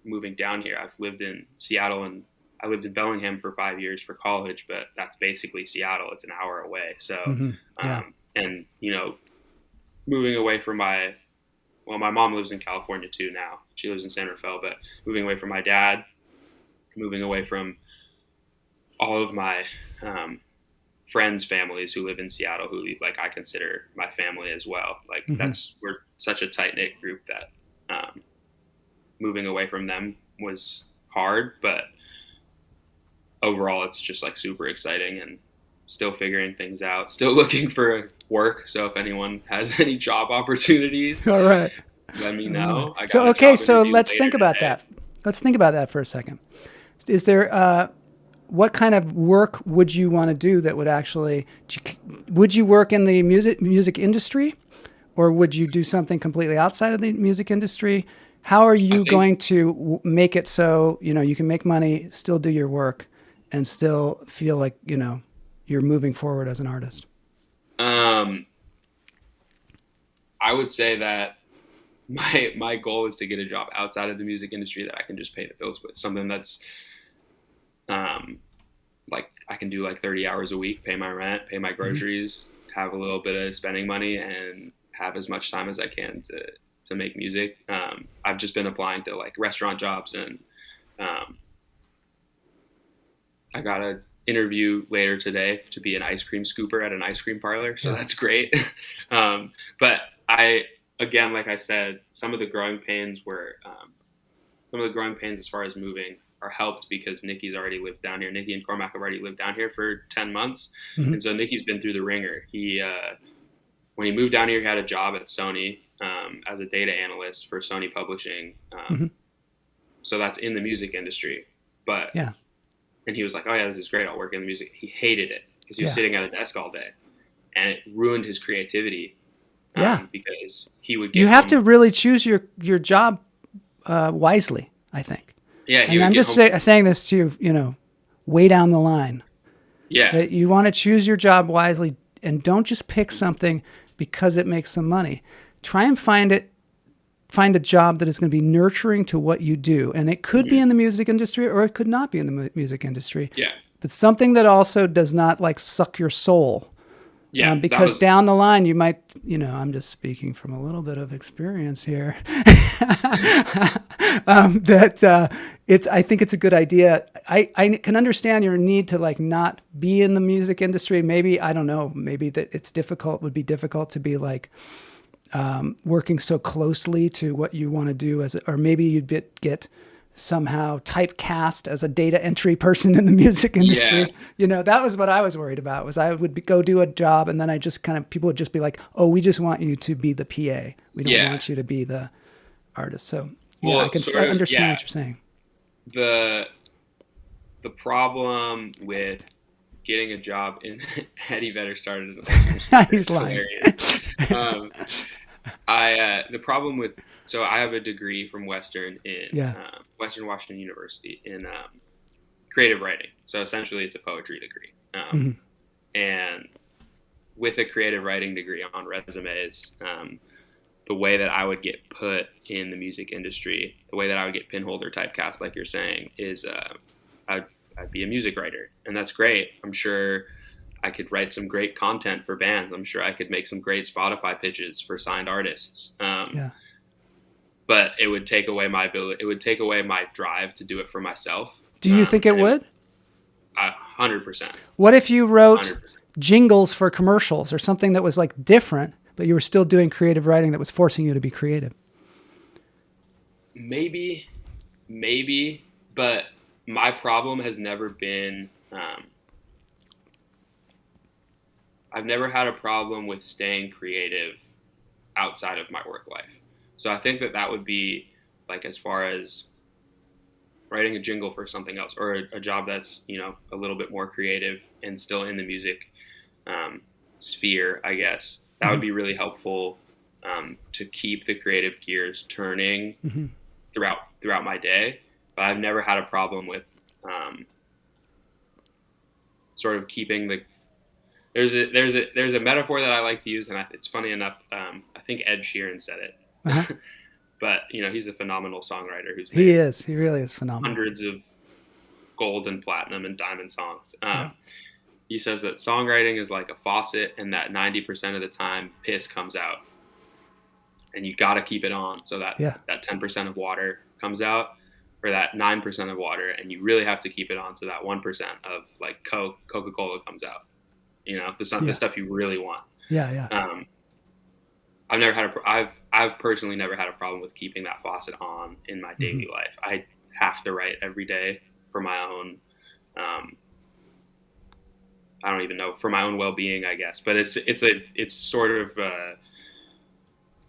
moving down here. I've lived in Seattle and I lived in Bellingham for 5 years for college, but that's basically Seattle. It's an hour away. So, and moving away from my mom lives in California too now. She lives in San Rafael, but moving away from my dad, moving away from all of my friends' families who live in Seattle, who like I consider my family as well. Like we're such a tight knit group that moving away from them was hard, but overall it's just like super exciting and still figuring things out, still looking for work. So if anyone has any job opportunities, all right, let me know. So let's think about that. Let's think about that for a second. Is there what kind of work would you want to do that would actually, would you work in the music industry, or would you do something completely outside of the music industry? How are you going to make it so, you can make money, still do your work, and still feel like, you're moving forward as an artist? I would say that my goal is to get a job outside of the music industry that I can just pay the bills with. Something that's like I can do like 30 hours a week, pay my rent, pay my groceries, have a little bit of spending money, and have as much time as I can to make music. I've just been applying to like restaurant jobs and I got an interview later today to be an ice cream scooper at an ice cream parlor. So that's great. But again, like I said, some of the growing pains as far as moving are helped because Nikki's already lived down here. Nikki and Cormac have already lived down here for 10 months. And so Nikki's been through the ringer. He, when he moved down here, he had a job at Sony as a data analyst for Sony Publishing. So that's in the music industry. But and he was like, oh yeah, this is great. I'll work in the music. He hated it because he was sitting at a desk all day, and it ruined his creativity. Because he would. You have to really choose your job wisely, I think. Yeah, and I'm just saying this to you, way down the line. Yeah, that you want to choose your job wisely, and don't just pick something because it makes some money. Try and find a job that is going to be nurturing to what you do. And it could be in the music industry or it could not be in the music industry. Yeah. But something that also does not like suck your soul. Yeah. Because down the line you might, I'm just speaking from a little bit of experience here. I think it's a good idea. I can understand your need to like not be in the music industry. Maybe, I don't know, maybe that would be difficult to be like, working so closely to what you want to do or maybe you'd get somehow typecast as a data entry person in the music industry. Yeah. You know, that was what I was worried about. Was I would go do a job, and then I just kind of, people would just be like, "Oh, we just want you to be the PA. We don't want you to be the artist." So yeah, Well, I understand what you're saying. The problem with getting a job in Eddie Vedder started as He's lying. The problem with, so I have a degree from Western Western Washington University in creative writing. So essentially it's a poetry degree. And with a creative writing degree on resumes, the way that I would get put in the music industry, the way that I would get pinholed or typecast, like you're saying, is I'd be a music writer. And that's great. I'm sure I could write some great content for bands. I'm sure I could make some great Spotify pitches for signed artists. But it would take away my ability. It would take away my drive to do it for myself. Do you think it would? 100%. What if you wrote 100%. jingles for commercials or something that was like different, but you were still doing creative writing that was forcing you to be creative? Maybe, but my problem has never been, I've never had a problem with staying creative outside of my work life. So I think that would be like, as far as writing a jingle for something else, or a job that's, you know, a little bit more creative and still in the music sphere, I guess that would be really helpful to keep the creative gears turning throughout my day. But I've never had a problem with sort of keeping the. There's a metaphor that I like to use, and it's funny enough. I think Ed Sheeran said it. But you know, he's a phenomenal songwriter. He really is phenomenal. Hundreds of gold and platinum and diamond songs. He says that songwriting is like a faucet, and that 90% of the time piss comes out, and you got to keep it on so that that 10% of water comes out, or that 9% of water, and you really have to keep it on so that 1% of like Coca-Cola comes out. You know, the stuff you really want. I've never had I've personally never had a problem with keeping that faucet on in my daily life. I have to write every day for my own, I don't even know, for my own well-being, I guess. But it's sort of a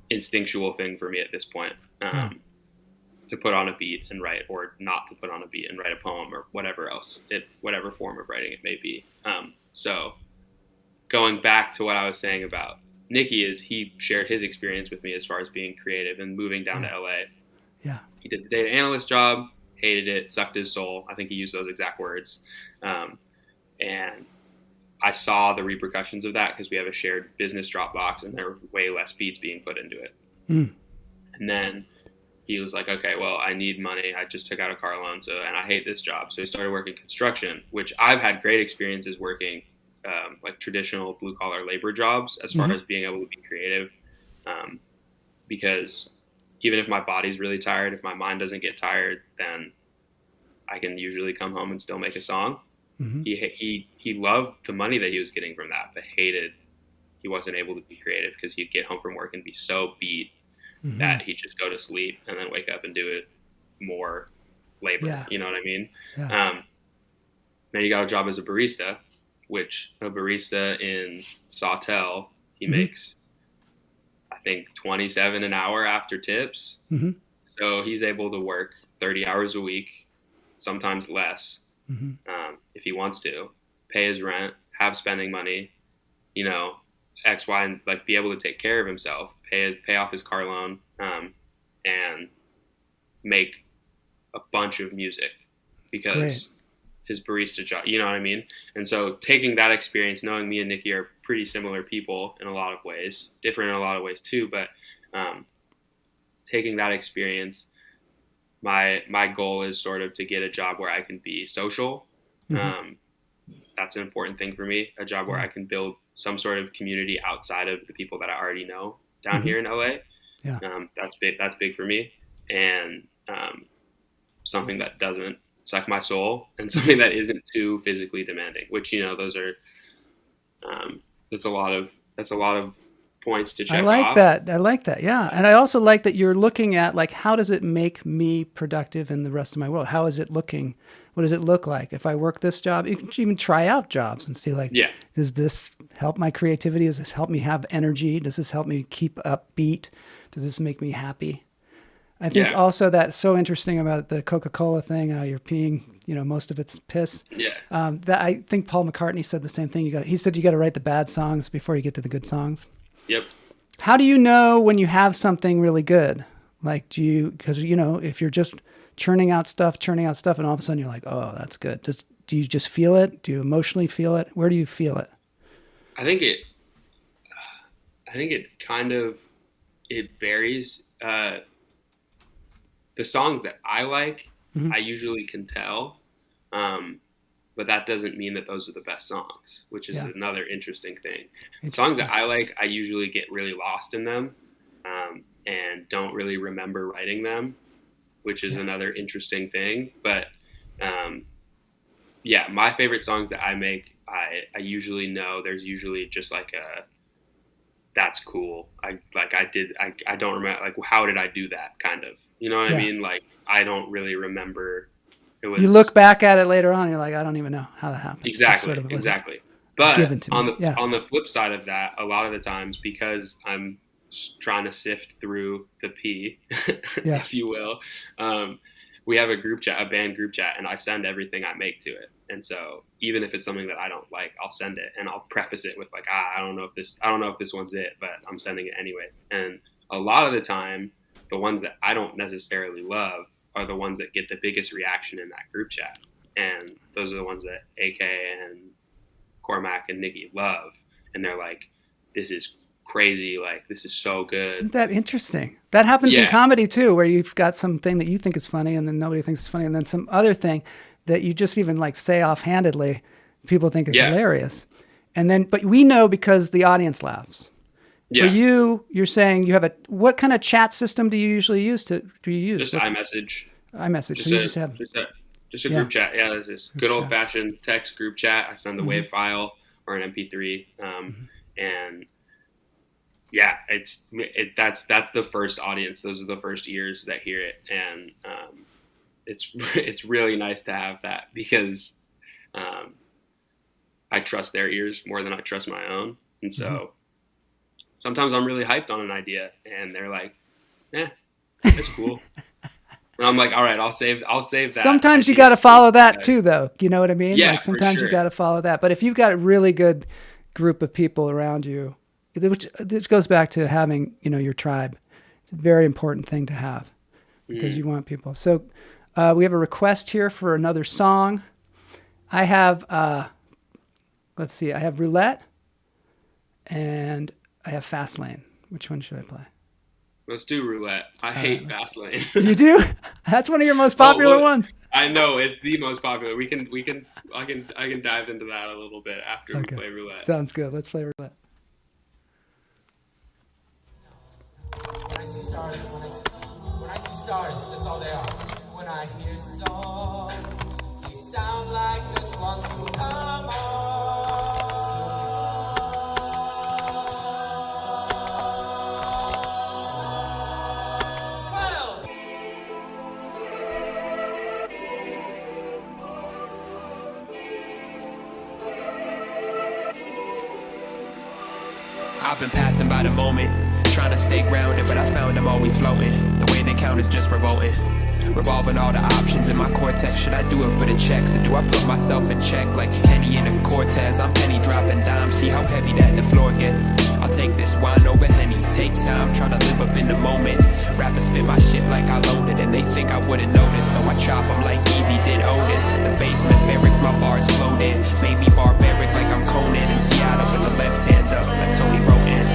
instinctual thing for me at this point, to put on a beat and write, or not to put on a beat and write a poem, or whatever else, whatever form of writing it may be. So going back to what I was saying about Nicky, is he shared his experience with me as far as being creative and moving down to LA. He did the data analyst job, hated it, sucked his soul. I think he used those exact words. And I saw the repercussions of that because we have a shared business Dropbox, and there were way less beats being put into it. And then he was like, okay, well, I need money. I just took out a car loan, and I hate this job. So he started working construction, which I've had great experiences working like traditional blue collar labor jobs as far as being able to be creative. Because even if my body's really tired, if my mind doesn't get tired, then I can usually come home and still make a song. He loved the money that he was getting from that, but hated he wasn't able to be creative because he'd get home from work and be so beat that he'd just go to sleep and then wake up and do it more labor. You know what I mean? Then he got a job as a barista, which a barista in Sawtell, he makes, I think, $27 an hour after tips. So he's able to work 30 hours a week, sometimes less, if he wants to, pay his rent, have spending money, you know, X, Y, and like be able to take care of himself, pay off his car loan, and make a bunch of music because his barista job, you know what I mean? And so taking that experience, knowing me and Nicky are pretty similar people in a lot of ways, different in a lot of ways too, but taking that experience, my goal is sort of to get a job where I can be social. That's an important thing for me, a job where I can build some sort of community outside of the people that I already know down here in LA. That's big for me. And something that doesn't suck my soul, and something that isn't too physically demanding, which, you know, those are that's a lot of points to check I like off. that. I like that. Yeah. And I also like that you're looking at like, how does it make me productive in the rest of my world? How is it looking? What does it look like? If I work this job, you can even try out jobs and see like, Yeah. does this help my creativity? Does this help me have energy? Does this help me keep upbeat? Does this make me happy? I think Yeah. also that's so interesting about the Coca-Cola thing, how you're peeing, most of it's piss. Yeah. That I think Paul McCartney said the same thing. He said you got to write the bad songs before you get to the good songs. Yep. How do you know when you have something really good? Like, because if you're just churning out stuff, and all of a sudden you're like, oh, that's good. Do you just feel it? Do you emotionally feel it? Where do you feel it? I think it it varies. The songs that I like, I usually can tell, but that doesn't mean that those are the best songs, which is another interesting thing. Songs that I like, I usually get really lost in them, and don't really remember writing them, which is another interesting thing. But my favorite songs that I make, I usually know there's usually just like that's cool. I don't remember, like, how did I do that kind of, you know what I mean? Like, I don't really remember. You look back at it later on, you're like, I don't even know how that happened. Exactly. But given to on me. on the flip side of that, a lot of the times, because I'm trying to sift through the pee, if you will, we have a band group chat, and I send everything I make to it. And so even if it's something that I don't like, I'll send it, and I'll preface it with like, I don't know if this one's it, but I'm sending it anyway. And a lot of the time, the ones that I don't necessarily love are the ones that get the biggest reaction in that group chat. And those are the ones that AK and Cormac and Nikki love. And they're like, this is crazy. Like, this is so good. Isn't that interesting? That happens in comedy too, where you've got something that you think is funny and then nobody thinks it's funny. And then some other thing that you just even like say offhandedly, people think is hilarious. And then, but we know because the audience laughs. For you, you're saying you have what kind of chat system do you usually use Just iMessage. iMessage. So you just have just a group chat. Yeah, this is good old fashioned text group chat. I send the WAV file or an MP3, and that's the first audience. Those are the first ears that hear it, and it's really nice to have that, because I trust their ears more than I trust my own, and so sometimes I'm really hyped on an idea, and they're like, that's cool. And I'm like, all right, I'll save that. Sometimes you got to follow that too, though. You know what I mean? Yeah, like sometimes for sure. you got to follow that. But if you've got a really good group of people around you, which goes back to having, your tribe. It's a very important thing to have, because you want people. So we have a request here for another song. I have, let's see, I have Roulette and I have Fastlane. Which one should I play? Let's do Roulette. I hate Fastlane. You do? That's one of your most popular ones. I know, it's the most popular. I can dive into that a little bit after we play Roulette. Sounds good. Let's play Roulette. When I see stars, that's all they are. When I hear songs, they sound like this one, so come on. Well. I've been passing by the moment, trying to stay grounded, but I found I'm always floating. The way they count is just revolting. Revolving all the options in my cortex. Should I do it for the checks, or do I put myself in check like Kenny in a Cortez? I'm penny dropping dimes, see how heavy that the floor gets. I'll take this wine over Henny, take time, try to live up in the moment. Rappers spit my shit like I loaded, and they think I wouldn't notice, so I chop them like Easy did Otis. In the basement barracks, my bars floated. Made me barbaric like I'm Conan in Seattle with the left hand up like Tony Rogan.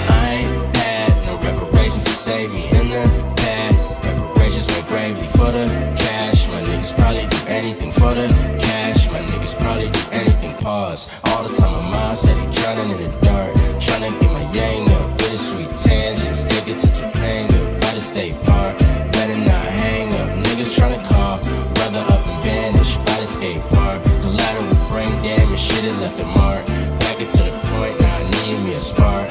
I ain't had no reparations to save me in the past. Reparations went gravy for the cash. My niggas probably do anything for the cash. My niggas probably do anything, pause. All the time my mind said he drowning in the dark. Tryna get my yang up, bittersweet tangents. Take it to Topanga by the state park. Better not hang up, niggas tryna call. Brother up and vanish by the skate park. Collateral brain damage, shit it left a mark. Back it to the point, now I need me a spark.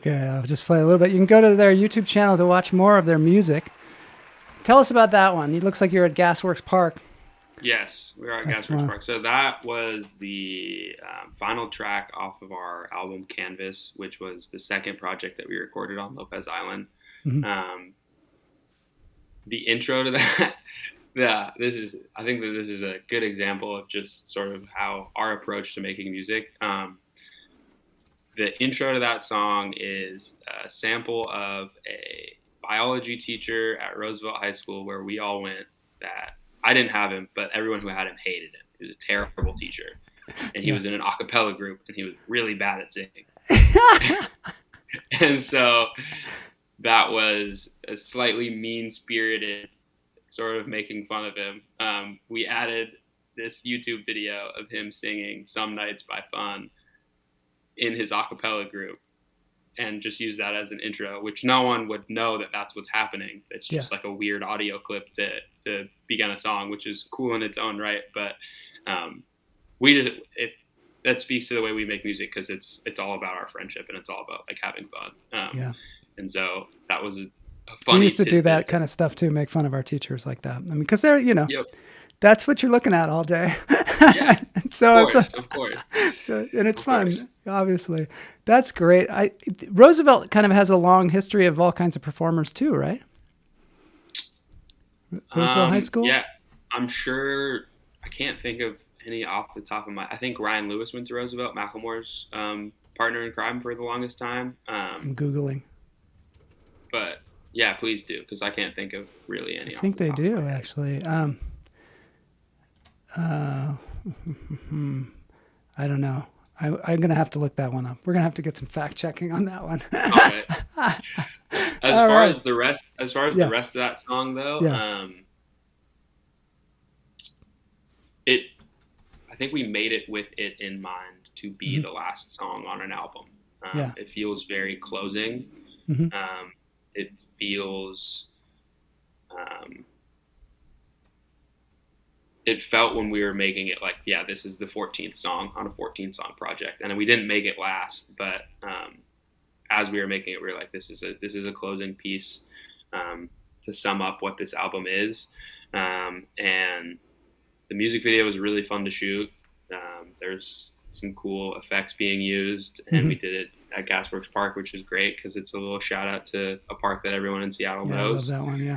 Okay, I'll just play a little bit. You can go to their YouTube channel to watch more of their music. Tell us about that one. It looks like you're at Gasworks Park. Yes, we are at That's Gasworks fun. Park. So that was the final track off of our album Canvas, which was the second project that we recorded on Lopez Island. Mm-hmm. The intro to that, I think that this is a good example of just sort of how our approach to making music. The intro to that song is a sample of a biology teacher at Roosevelt High School where we all went that I didn't have him, but everyone who had him hated him. He was a terrible teacher. And he was in an a cappella group, and he was really bad at singing. And so that was a slightly mean-spirited sort of making fun of him. We added this YouTube video of him singing Some Nights by Fun in his a cappella group and just use that as an intro, which no one would know that that's what's happening. It's just like a weird audio clip to begin a song, which is cool in its own right. But that speaks to the way we make music, because it's all about our friendship and it's all about like having fun. And so that was a funny. We used to do that kind of stuff too, make fun of our teachers like that. I mean, because they're, that's what you're looking at all day. Yeah, so of course. So, and it's fun, obviously. That's great. Roosevelt kind of has a long history of all kinds of performers too, right? Roosevelt High School? Yeah, I'm sure. I can't think of any off the top of my. I think Ryan Lewis went to Roosevelt, Macklemore's partner in crime for the longest time. I'm Googling. But yeah, please do, because I can't think of really any. I think they do, actually. I don't know. I'm going to have to look that one up. We're going to have to get some fact checking on that one. Okay. As far as the rest of that song, though, I think we made it with it in mind to be the last song on an album. It feels very closing. It feels. It felt when we were making it like, this is the 14th song on a 14-song project, and we didn't make it last, but as we were making it, we were like, this is a closing piece to sum up what this album is. And the music video was really fun to shoot. There's some cool effects being used, and we did it at Gasworks Park, which is great because it's a little shout out to a park that everyone in Seattle knows. I love that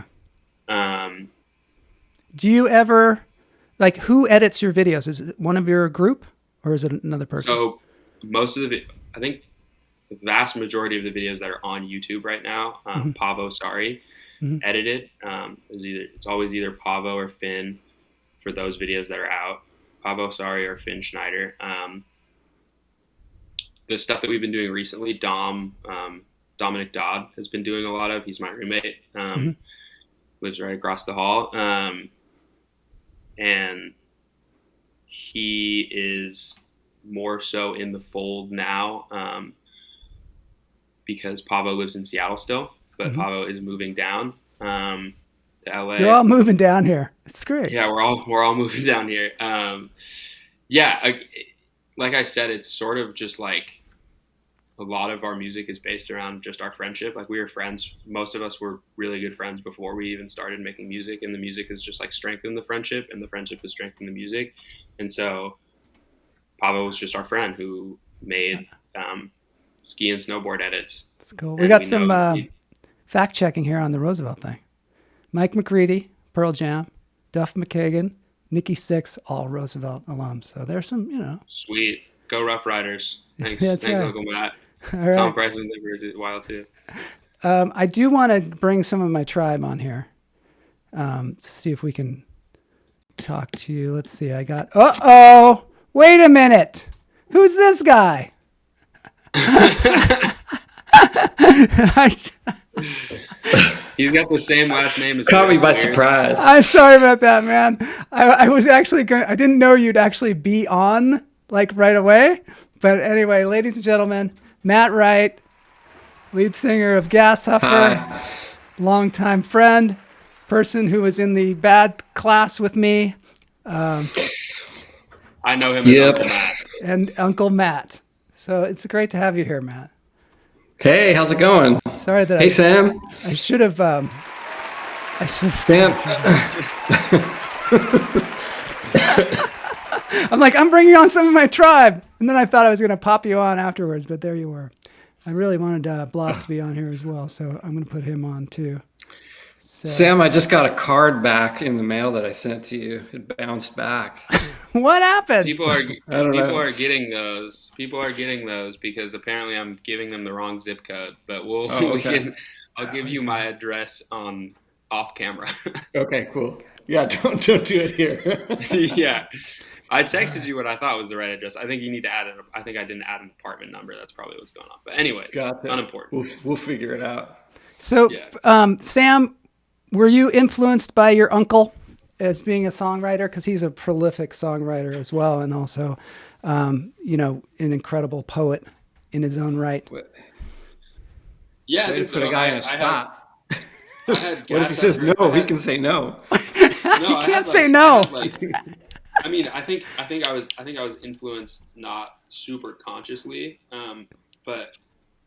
one. Do you ever, like, who edits your videos? Is it one of your group or is it another person? So most of I think the vast majority of the videos that are on YouTube right now, Pavo Sorry edited. It's always either Pavo or Finn for those videos that are out. Pavo Sorry or Finn Schneider. The stuff that we've been doing recently, Dominic Dodd has been doing a lot of. He's my roommate. Lives right across the hall. And he is more so in the fold now because Pavo lives in Seattle still, but Pavo is moving down to LA. You're all moving down here. It's great. Yeah, we're all moving down here. Like I said, it's sort of just like a lot of our music is based around just our friendship. Like, we were friends. Most of us were really good friends before we even started making music, and the music has just like strengthened the friendship, and the friendship has strengthened the music. And so Pavo was just our friend who made ski and snowboard edits. That's cool. We got some fact checking here on the Roosevelt thing. Mike McCready, Pearl Jam, Duff McKagan, Nikki Sixx, all Roosevelt alums. So there's some, Sweet. Go Rough Riders. Thanks, That's right. Uncle Matt. All right. Tom Price was a while too. I do want to bring some of my tribe on here to see if we can talk to you. Let's see. I got. Wait a minute. Who's this guy? He's got the same last name as Caught me by surprise. I'm sorry about that, man. I was actually I didn't know you'd actually be on like right away. But anyway, ladies and gentlemen, Matt Wright, lead singer of Gas Huffer, longtime friend, person who was in the bad class with me. I know him as Uncle Matt. And Uncle Matt. So it's great to have you here, Matt. Hey, how's it going? Sorry that Hey, Sam. I should have. Sam. I'm like, I'm bringing on some of my tribe, and then I thought I was going to pop you on afterwards, but there you were. I really wanted Bloss to be on here as well, so I'm going to put him on too. So. Sam, I just got a card back in the mail that I sent to you. It bounced back. What happened? People are getting those. People are getting those because apparently I'm giving them the wrong zip code. But I'll give you my address on off camera. Okay, cool. Yeah, don't do it here. Yeah. I texted you what I thought was the right address. I think you need to add it. I think I didn't add an apartment number. That's probably what's going on. But anyways, unimportant. We'll figure it out. So, Sam, were you influenced by your uncle as being a songwriter? Because he's a prolific songwriter as well, and also, an incredible poet in his own right. Yeah, I put a guy in a spot. What if he says no? He can say no. No, he can't say no. I think I was influenced not super consciously, but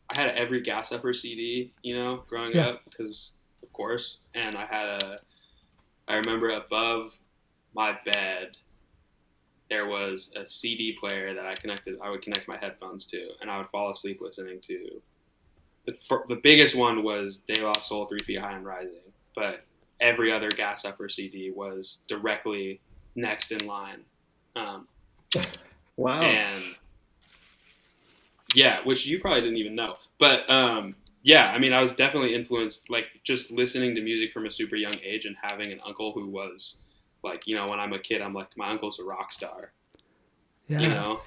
I had every Gas Huffer CD, growing up, because of course, and I remember above my bed there was a CD player that I would connect my headphones to, and I would fall asleep listening to. The biggest one was De La Soul, 3 Feet High and Rising, but every other Gas Huffer CD was directly next in line. Wow. And yeah, which you probably didn't even know. But I was definitely influenced, like, just listening to music from a super young age and having an uncle who was like, when I'm a kid, I'm like, my uncle's a rock star. Yeah.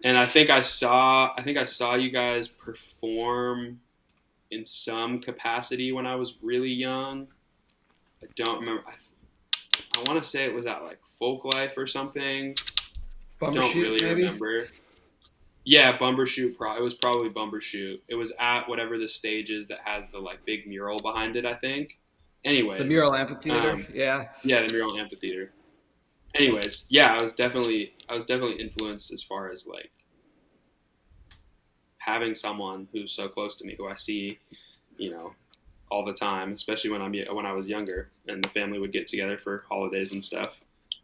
And I think I saw you guys perform in some capacity when I was really young. I don't remember. I want to say it was at like Folk Life or something. Don't really remember. Yeah, Bumbershoot. It was probably Bumbershoot. It was at whatever the stage is that has the like big mural behind it, I think. Anyways, the mural amphitheater. Yeah, the mural amphitheater. Anyways, yeah, I was definitely influenced as far as like having someone who's so close to me, who I see, all the time, especially when I was younger, and the family would get together for holidays and stuff,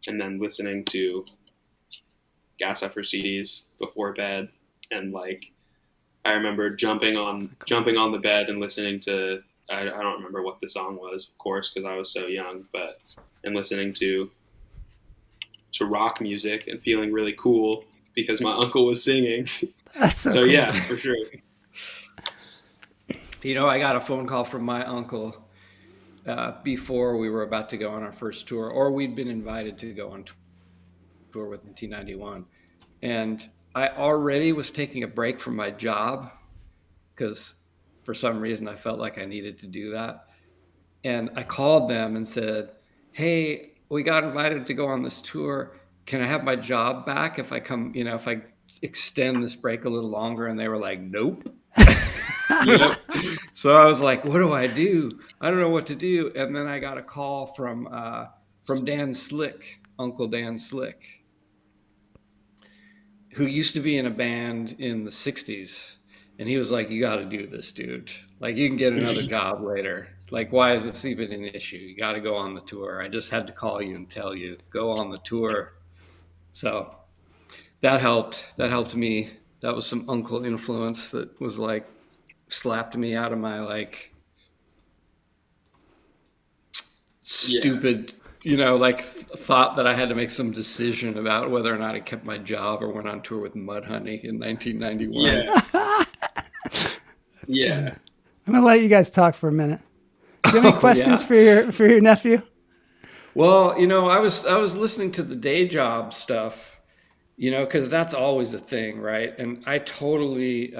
and then listening to Gas Huffer CDs before bed, and like I remember jumping on the bed and listening to I don't remember what the song was, of course, because I was so young, and listening to rock music and feeling really cool because my uncle was singing. That's so so cool. Yeah, for sure. I got a phone call from my uncle before we were about to go on our first tour, or we'd been invited to go on tour with 1991. And I already was taking a break from my job because for some reason I felt like I needed to do that. And I called them and said, hey, we got invited to go on this tour. Can I have my job back if I come, if I extend this break a little longer? And they were like, nope. So I was like, what do? I don't know what to do. And then I got a call from Dan Slick, Uncle Dan Slick, who used to be in a band in the 60s. And he was like, you got to do this, dude. Like, you can get another job later. Like, why is this even an issue? You got to go on the tour. I just had to call you and tell you, go on the tour. So that helped. That helped me. That was some uncle influence that was like, slapped me out of my like stupid, thought that I had to make some decision about whether or not I kept my job or went on tour with Mudhoney in 1991. Yeah. I'm gonna let you guys talk for a minute. Do you have any questions for your nephew? Well, I was listening to the day job stuff, because that's always a thing, right? And I totally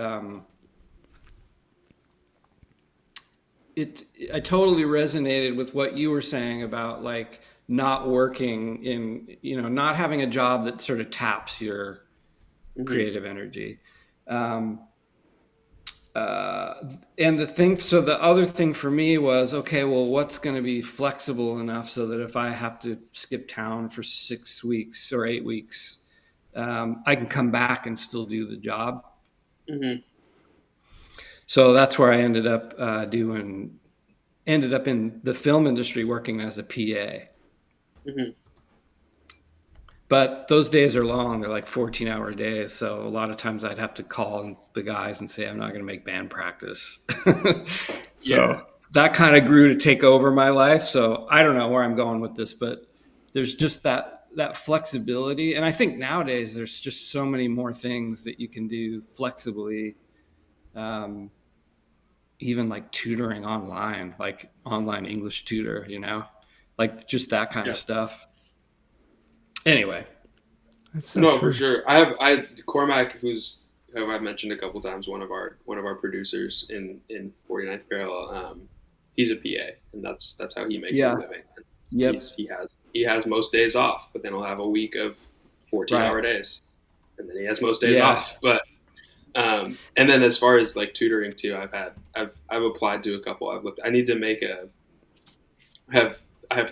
I totally resonated with what you were saying about like not working in, not having a job that sort of taps your creative energy. And the other thing for me was, okay, well, what's going to be flexible enough so that if I have to skip town for 6 weeks or 8 weeks, I can come back and still do the job. Mm-hmm. So that's where I ended up ended up in the film industry working as a PA. Mm-hmm. But those days are long. They're like 14-hour days. So a lot of times I'd have to call the guys and say, I'm not going to make band practice. So that kind of grew to take over my life. So I don't know where I'm going with this, but there's just that flexibility. And I think nowadays there's just so many more things that you can do flexibly. Even like tutoring online, like online English tutor, like just that kind of stuff. Anyway. No, for sure. I Cormac, who I've mentioned a couple times, one of our producers in 49th Parallel. He's a PA, and that's how he makes his living. Yep. He has most days off, but then he'll have a week of 14-hour days, and then he has most days off. But and then as far as like tutoring too, I've applied to a couple. I need to make I have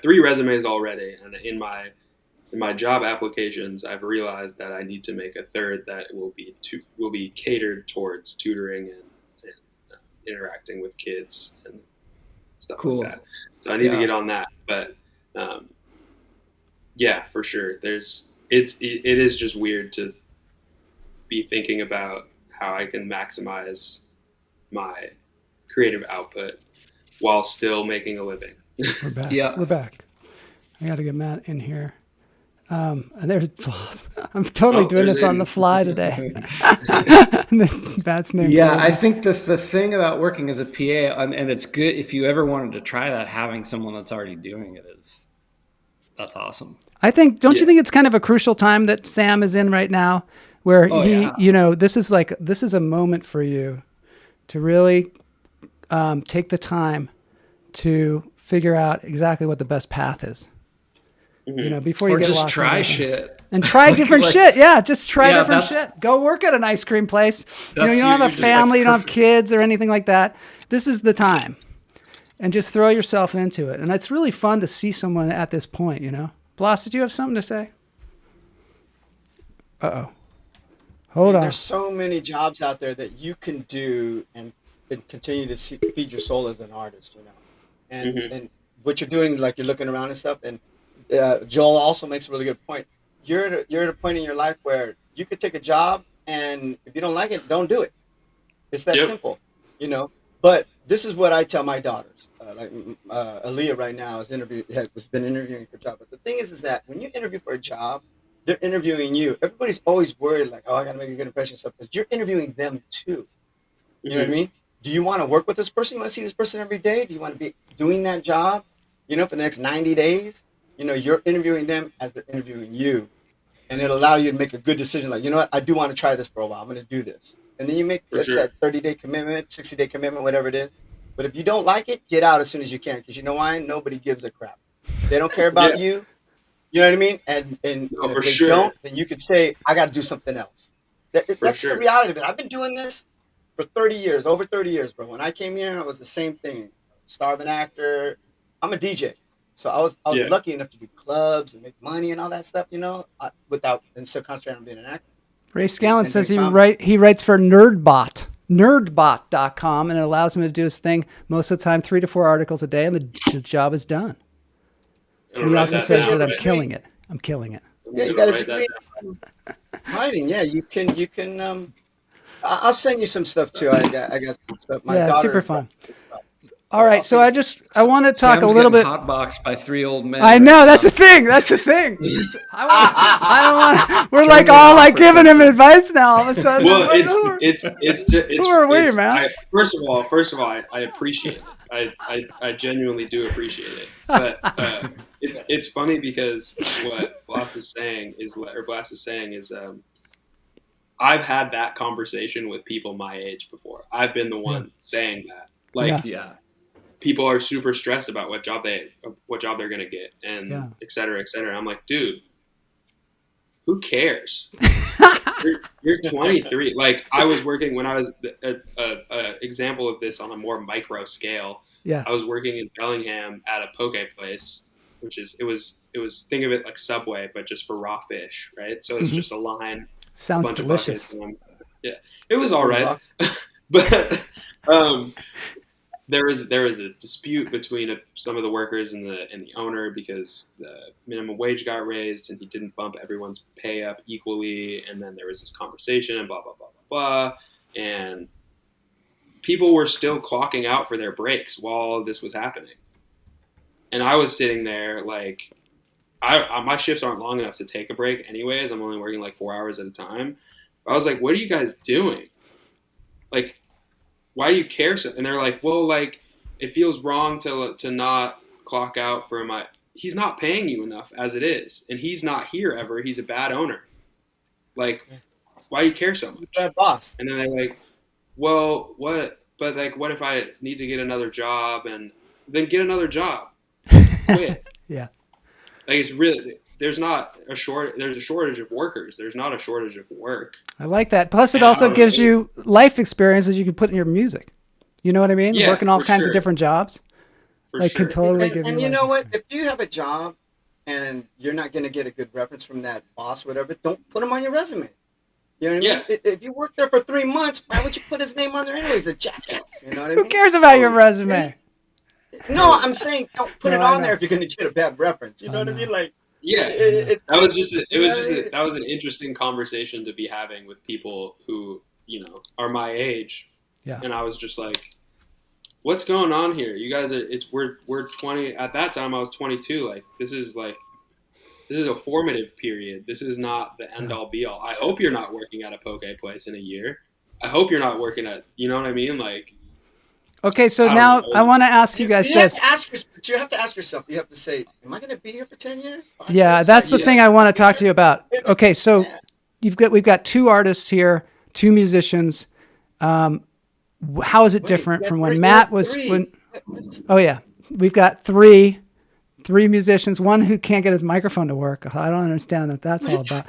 3 resumes already, and in my job applications, I've realized that I need to make a 3rd that will be catered towards tutoring and interacting with kids and stuff like that. So I need to get on that. But yeah, for sure. It is just weird to be thinking about how I can maximize my creative output while still making a living. We're back. We're back. I got to get Matt in here. And there's Floss. I'm totally doing this on the fly today. Matt's name. Yeah, I think the thing about working as a PA, and it's good if you ever wanted to try that, having someone that's already doing it that's awesome. I think, don't you think it's kind of a crucial time that Sam is in right now, where this is a moment for you to really take the time to figure out exactly what the best path is. Before you get just lost try in shit and try different shit. Yeah, just try different shit. Go work at an ice cream place. You don't have a family, you don't have kids or anything like that. This is the time, and just throw yourself into it. And it's really fun to see someone at this point. Bloss, did you have something to say? Hold on. There's so many jobs out there that you can do and continue to feed your soul as an artist. And what you're doing, like you're looking around and stuff, and Joel also makes a really good point. You're at a point in your life where you could take a job, and if you don't like it, don't do it. It's that simple, But this is what I tell my daughters. Aaliyah right now has been interviewing for a job. But the thing is that when you interview for a job, they're interviewing you. Everybody's always worried, like, oh, I got to make a good impression and stuff. But you're interviewing them too. You know what I mean? Do you want to work with this person? You want to see this person every day? Do you want to be doing that job, for the next 90 days? You're interviewing them as they're interviewing you. And it'll allow you to make a good decision. Like, you know what? I do want to try this for a while. I'm going to do this. And then you make that 30-day commitment, 60-day commitment, whatever it is. But if you don't like it, get out as soon as you can. Because you know why? Nobody gives a crap. They don't care about you. You know what I mean? And if they don't, then you could say, I got to do something else. That's the reality of it. I've been doing this for 30 years, over 30 years, bro. When I came here, I was the same thing. Starving actor. I'm a DJ. So I was lucky enough to do clubs and make money and all that stuff, without still concentrating on being an actor. Ray Scallon says he writes for nerdbot.com, and it allows him to do his thing most of the time, 3 to 4 articles a day, and the job is done. And he also says that I'm killing it. Yeah, you got a degree in writing. Yeah, you can. I'll send you some stuff too. I got some stuff. My daughter, super fun. All right, so I want to talk Sam's a little bit. Hotboxed by 3 old men. I know that's the thing. I don't want. We're like all like giving him advice now. All of a sudden. Well, it's who are we, man? First of all, I appreciate it. I genuinely do appreciate it. But it's funny because what Bloss is saying is I've had that conversation with people my age before. I've been the one saying that. People are super stressed about what job they're going to get and et cetera, et cetera. I'm like, dude, who cares? you're 23. Like I was working when I was a example of this on a more micro scale. Yeah. I was working in Bellingham at a poke place, which is, it was think of it like Subway, but just for raw fish. Right. So it's just a line. Sounds delicious. It was all right. But There was a dispute between some of the workers and the owner because the minimum wage got raised and he didn't bump everyone's pay up equally. And then there was this conversation and blah blah blah blah blah. And people were still clocking out for their breaks while all of this was happening. And I was sitting there like, my shifts aren't long enough to take a break anyways. I'm only working like 4 hours at a time. But I was like, what are you guys doing? Like, why do you care so? And they're like, well, like, it feels wrong to not clock out for he's not paying you enough as it is. And he's not here ever. He's a bad owner. Like, why do you care so much? Bad boss. And then they're like, well, what? But like, what if I need to get another job? And then get another job. Quit. Yeah. Like, it's really, there's a shortage of workers. There's not a shortage of work. I like that. Plus, it also gives you life experiences you can put in your music. You know what I mean? Yeah, working all for kinds sure. of different jobs. For Like, sure. can totally give you. And you life know what? experience. If you have a job and you're not going to get a good reference from that boss, whatever, don't put him on your resume. You know what I mean? Yeah. If you work there for 3 months, why would you put his name on there anyways? A jackass. You know what I mean? Who cares about your resume? No, I'm saying don't put No, it I on know. there if you're going to get a bad reference. You know what I mean? Like, Yeah, it- that was just it- that was an interesting conversation to be having with people who are my age. Yeah. And I was just like, what's going on here? You guys are we're 20 at that time. I was 22. Like, this is a formative period. This is not the end all be all. I hope you're not working at a poke place in a year. I hope you're not working at, you know what I mean? Like, Okay, so I don't now know. I want to ask you guys this. you have to ask yourself. You have to say, am I going to be here for 10 years? 5 Yeah, years? that's the Yeah. thing I want to talk to you about. Okay, so we've got two artists here, two musicians. How is it different from when Matt was when? Oh yeah, we've got three musicians. One who can't get his microphone to work. I don't understand what that's all about.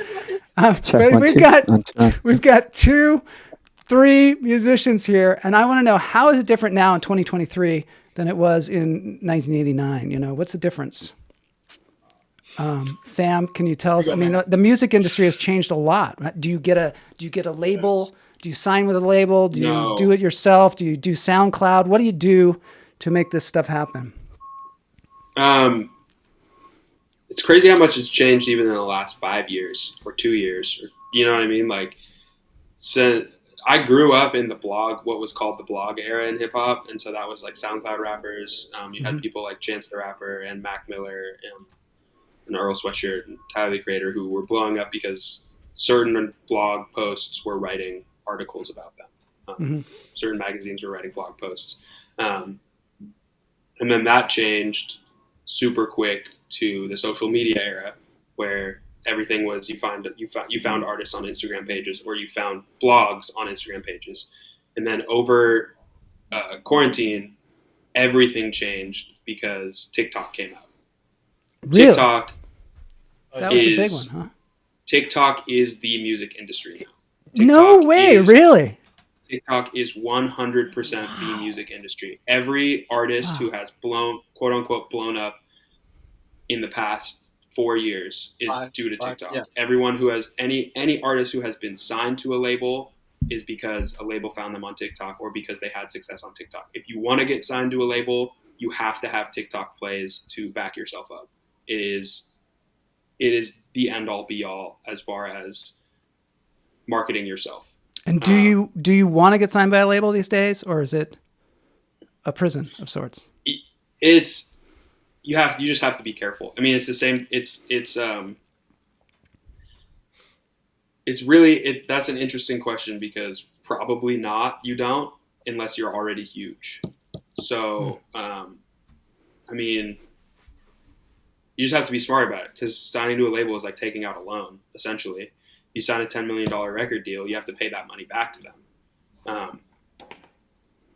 Check, But one, two. we've got three musicians here, and I want to know, how is it different now in 2023 than it was in 1989? You know, what's the difference? Sam, can you tell us? I mean, the music industry has changed a lot. Right? Do you get a label? Do you sign with a label? Do you No. do it yourself? Do you do SoundCloud? What do you do to make this stuff happen? it's crazy how much it's changed even in the last 5 years or 2 years. Or, you know what I mean? Like, so I grew up in what was called the blog era in hip hop, and so that was like SoundCloud rappers. You had people like Chance the Rapper and Mac Miller and Earl Sweatshirt and Tyler the Creator who were blowing up because certain blog posts were writing articles about them. Certain magazines were writing blog posts, and then that changed super quick to the social media era, where everything was you found artists on Instagram pages, or you found blogs on Instagram pages. And then over quarantine, everything changed because TikTok came out. Really? TikTok That was the big is- one, huh? TikTok is the music industry now. No TikTok way, is- really? TikTok is 100% the music industry. Every artist who has quote unquote blown up in the past 4 years is due to TikTok. yeah. Everyone who has any artist who has been signed to a label is because a label found them on TikTok or because they had success on TikTok. If you want to get signed to a label, you have to have TikTok plays to back yourself up. It is the end all be all as far as marketing yourself. And do you want to get signed by a label these days, or is it a prison of sorts? You just have to be careful. I mean, it's the same. That's an interesting question because probably not. You don't unless you're already huge. So, I mean, you just have to be smart about it because signing to a label is like taking out a loan, essentially. You sign a $10 million record deal, you have to pay that money back to them.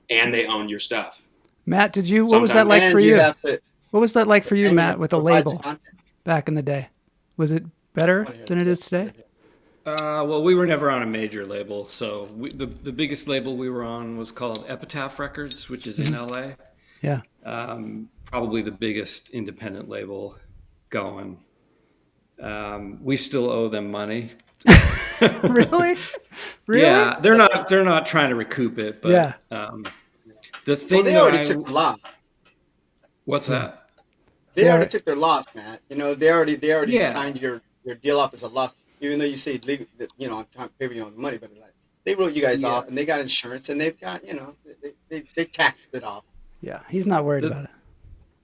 And they own your stuff. Matt, what was that like for you? What was that like for you, Matt, with a label back in the day? Was it better than it is today? Well, we were never on a major label. So the biggest label we were on was called Epitaph Records, which is in LA. Yeah. Probably the biggest independent label going. We still owe them money. Really? Yeah, they're not trying to recoup it, but Yeah. The thing Well, they that already took the loss. what's that? They They already are- took their loss, Matt. You know, they already Yeah. signed your deal off as a loss, even though you say legal, you know, on paper you own the money, but like they wrote you guys Yeah. off, and they got insurance, and they've got, you know, they taxed it off. Yeah, he's not worried The- about it.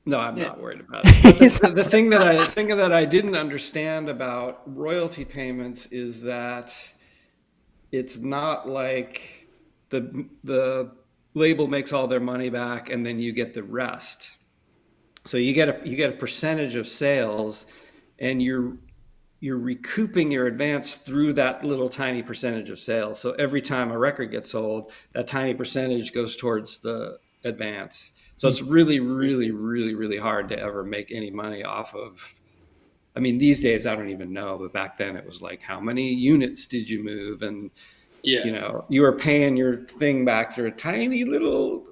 No, I'm Yeah. not worried about it. But the thing that I didn't understand about royalty payments is that it's not like the label makes all their money back and then you get the rest. So you get a percentage of sales, and you're recouping your advance through that little tiny percentage of sales. So every time a record gets sold, that tiny percentage goes towards the advance. So it's really, really, really, really hard to ever make any money off of. I mean, these days I don't even know, but back then it was like, how many units did you move? And Yeah. you know, you were paying your thing back through a tiny little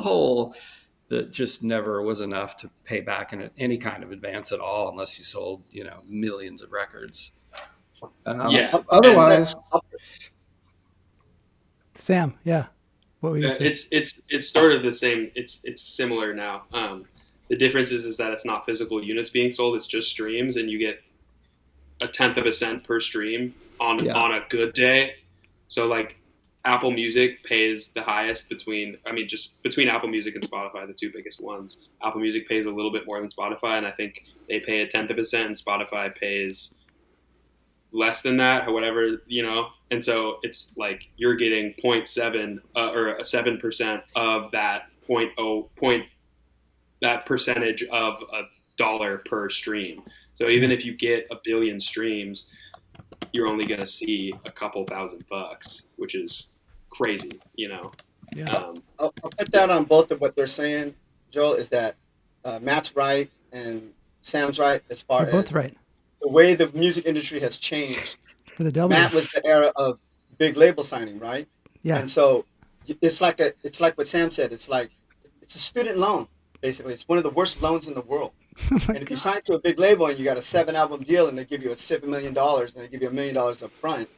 hole that just never was enough to pay back in any kind of advance at all, unless you sold, you know, millions of records. Yeah. Otherwise, Sam, yeah. What were you saying? It's sort of the same. It's similar now. The difference is that it's not physical units being sold. It's just streams, and you get a tenth of a cent per stream on a good day. So like Apple Music pays the highest between Apple Music and Spotify, the two biggest ones. Apple Music pays a little bit more than Spotify, and I think they pay a tenth of a cent, and Spotify pays less than that, or whatever, you know. And so it's like you're getting 0.7 or a 7% of that that percentage of $1 per stream. So even if you get 1 billion streams, you're only going to see a couple $1,000, which is crazy, you know. Yeah. I'll put that on both of what they're saying, Joel, is that Matt's right and Sam's right as far They're both as right. the way the music industry has changed. For the W. Matt was the era of big label signing, right? Yeah. And so it's like what Sam said. It's like it's a student loan, basically. It's one of the worst loans in the world. And if you sign to a big label and you got a 7-album deal and they give you a $7 million and they give you $1 million up front,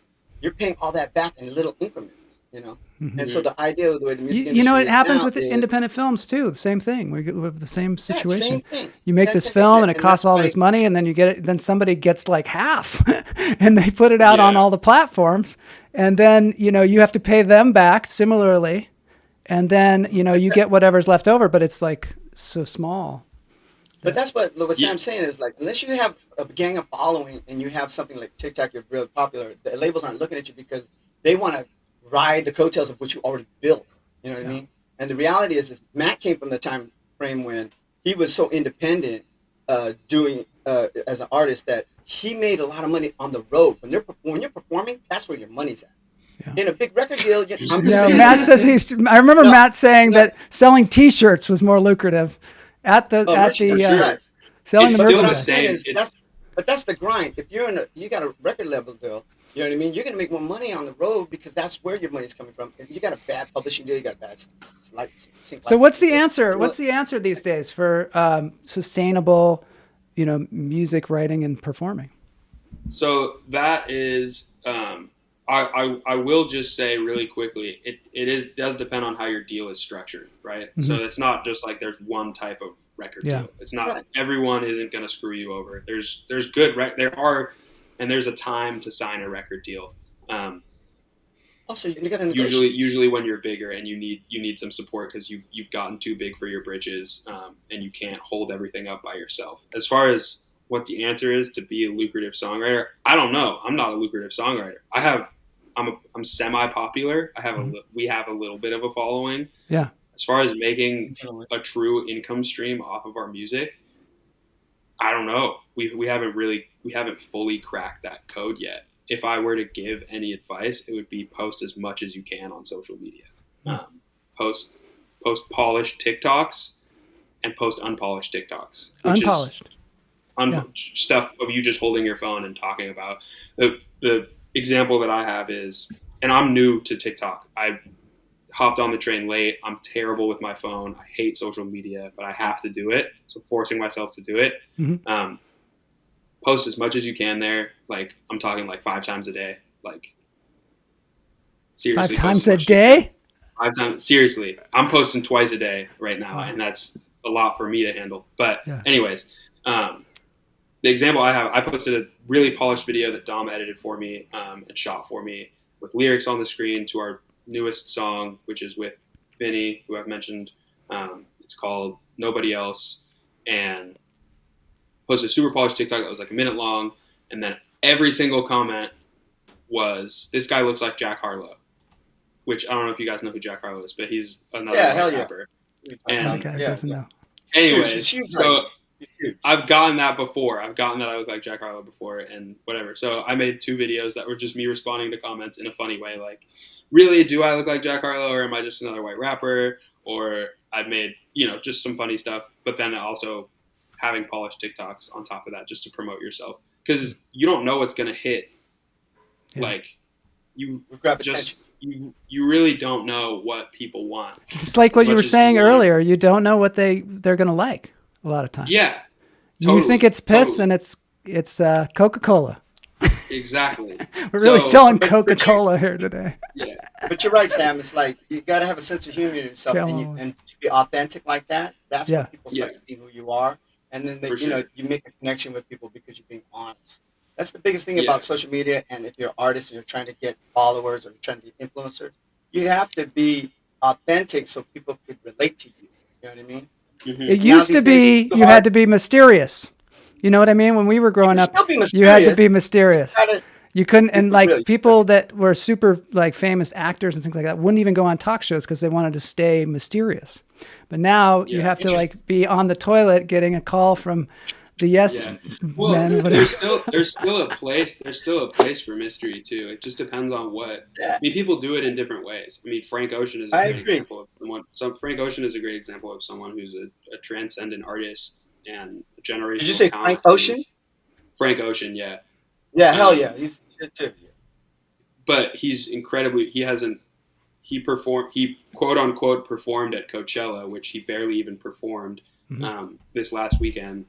you're paying all that back in little increments, you know? Mm-hmm. And so the idea of the way the music industry You know, it is happens now with is, independent films too. The same thing. We have the same situation. same thing. You make That's this the thing, film and it and costs that's all why- this money, and then you get it. Then somebody gets like half, and they put it out on Yeah. all the platforms, and then you have to pay them back similarly, and then you get whatever's left over, but it's like so small. But that's what Sam's saying is like, unless you have a gang of following and you have something like TikTok, you're real popular, the labels aren't looking at you because they want to ride the coattails of what you already built. You know what I mean? And the reality is Matt came from the time frame when he was so independent doing as an artist that he made a lot of money on the road. When you're performing, that's where your money's at. Yeah. In a big record deal, I'm just No, saying. Matt says I remember Matt saying that selling T-shirts was more lucrative at the right. selling It's the still What the I'm merchandise. saying is It's- that's the grind. If you got a record label deal, you know what I mean? You're gonna make more money on the road because that's where your money's coming from. If you got a bad publishing deal, you got a bad So what's the answer? What's the answer these days for sustainable, music writing and performing? So that is, I will just say really quickly, it does depend on how your deal is structured, right? Mm-hmm. So it's not just like there's one type of record deal. It's not Right. everyone isn't going to screw you over. There's a time to sign a record deal. Also, you got to negotiate. Usually when you're bigger and you need some support because you've gotten too big for your britches, and you can't hold everything up by yourself. As far as what the answer is to be a lucrative songwriter, I don't know. I'm not a lucrative songwriter. I'm semi-popular. We have a little bit of a following. Yeah. As far as making a true income stream off of our music, I don't know. We haven't fully cracked that code yet. If I were to give any advice, it would be post as much as you can on social media. Post polished TikToks and post unpolished TikToks. Which Unpolished. is stuff of you just holding your phone and talking about. The example that I have is, and I'm new to TikTok. I hopped on the train late. I'm terrible with my phone. I hate social media, but I have to do it. So forcing myself to do it. Mm-hmm. Post as much as you can there. Like I'm talking like 5 times a day. Like seriously. 5 times post as a much as you can. day? 5 times. Seriously, I'm posting twice a day right now, and that's a lot for me to handle. But anyways, the example I have, I posted a really polished video that Dom edited for me and shot for me with lyrics on the screen to our newest song, which is with Vinny, who I've mentioned. It's called Nobody Else, and posted a super polished TikTok that was like a minute long, and then every single comment was, "This guy looks like Jack Harlow," which I don't know if you guys know who Jack Harlow is, but he's another rapper. And doesn't know. anyways, so I've gotten that before. I've gotten that I look like Jack Harlow before and whatever. So I made 2 videos that were just me responding to comments in a funny way, like, really, do I look like Jack Harlow, or am I just another white rapper? Or I've made, just some funny stuff, but then also having polished TikToks on top of that just to promote yourself. Because you don't know what's going to hit. Yeah. Like, you really don't know what people want. It's like what you were saying earlier. You don't know what they're going to like a lot of times. Yeah. Totally, you think it's piss and it's Coca-Cola. Exactly. We're really selling Coca-Cola here today. Yeah. But you're right, Sam. It's like you got to have a sense of humor in yourself and to be authentic like that. That's when people start to see who you are. And then, you make a connection with people because you're being honest. That's the biggest thing about social media. And if you're an artist and you're trying to get followers or you're trying to be an influencer, you have to be authentic so people could relate to you. You know what I mean? Mm-hmm. It used to be you had to be mysterious. You know what I mean? When we were growing up, you had to be mysterious. You couldn't, and like really people that were super like famous actors and things like that wouldn't even go on talk shows because they wanted to stay mysterious. But now you have to like be on the toilet getting a call from the men. There's still a place. There's still a place for mystery too. It just depends on what. I mean, people do it in different ways. I mean, Frank Ocean is a great example of someone. Frank Ocean is a great example of someone who's a transcendent artist and a generational. Did you say Frank Ocean? Frank Ocean, yeah. Yeah, hell yeah, he's shit too. But he's incredibly. He quote unquote performed at Coachella, which he barely even performed this last weekend.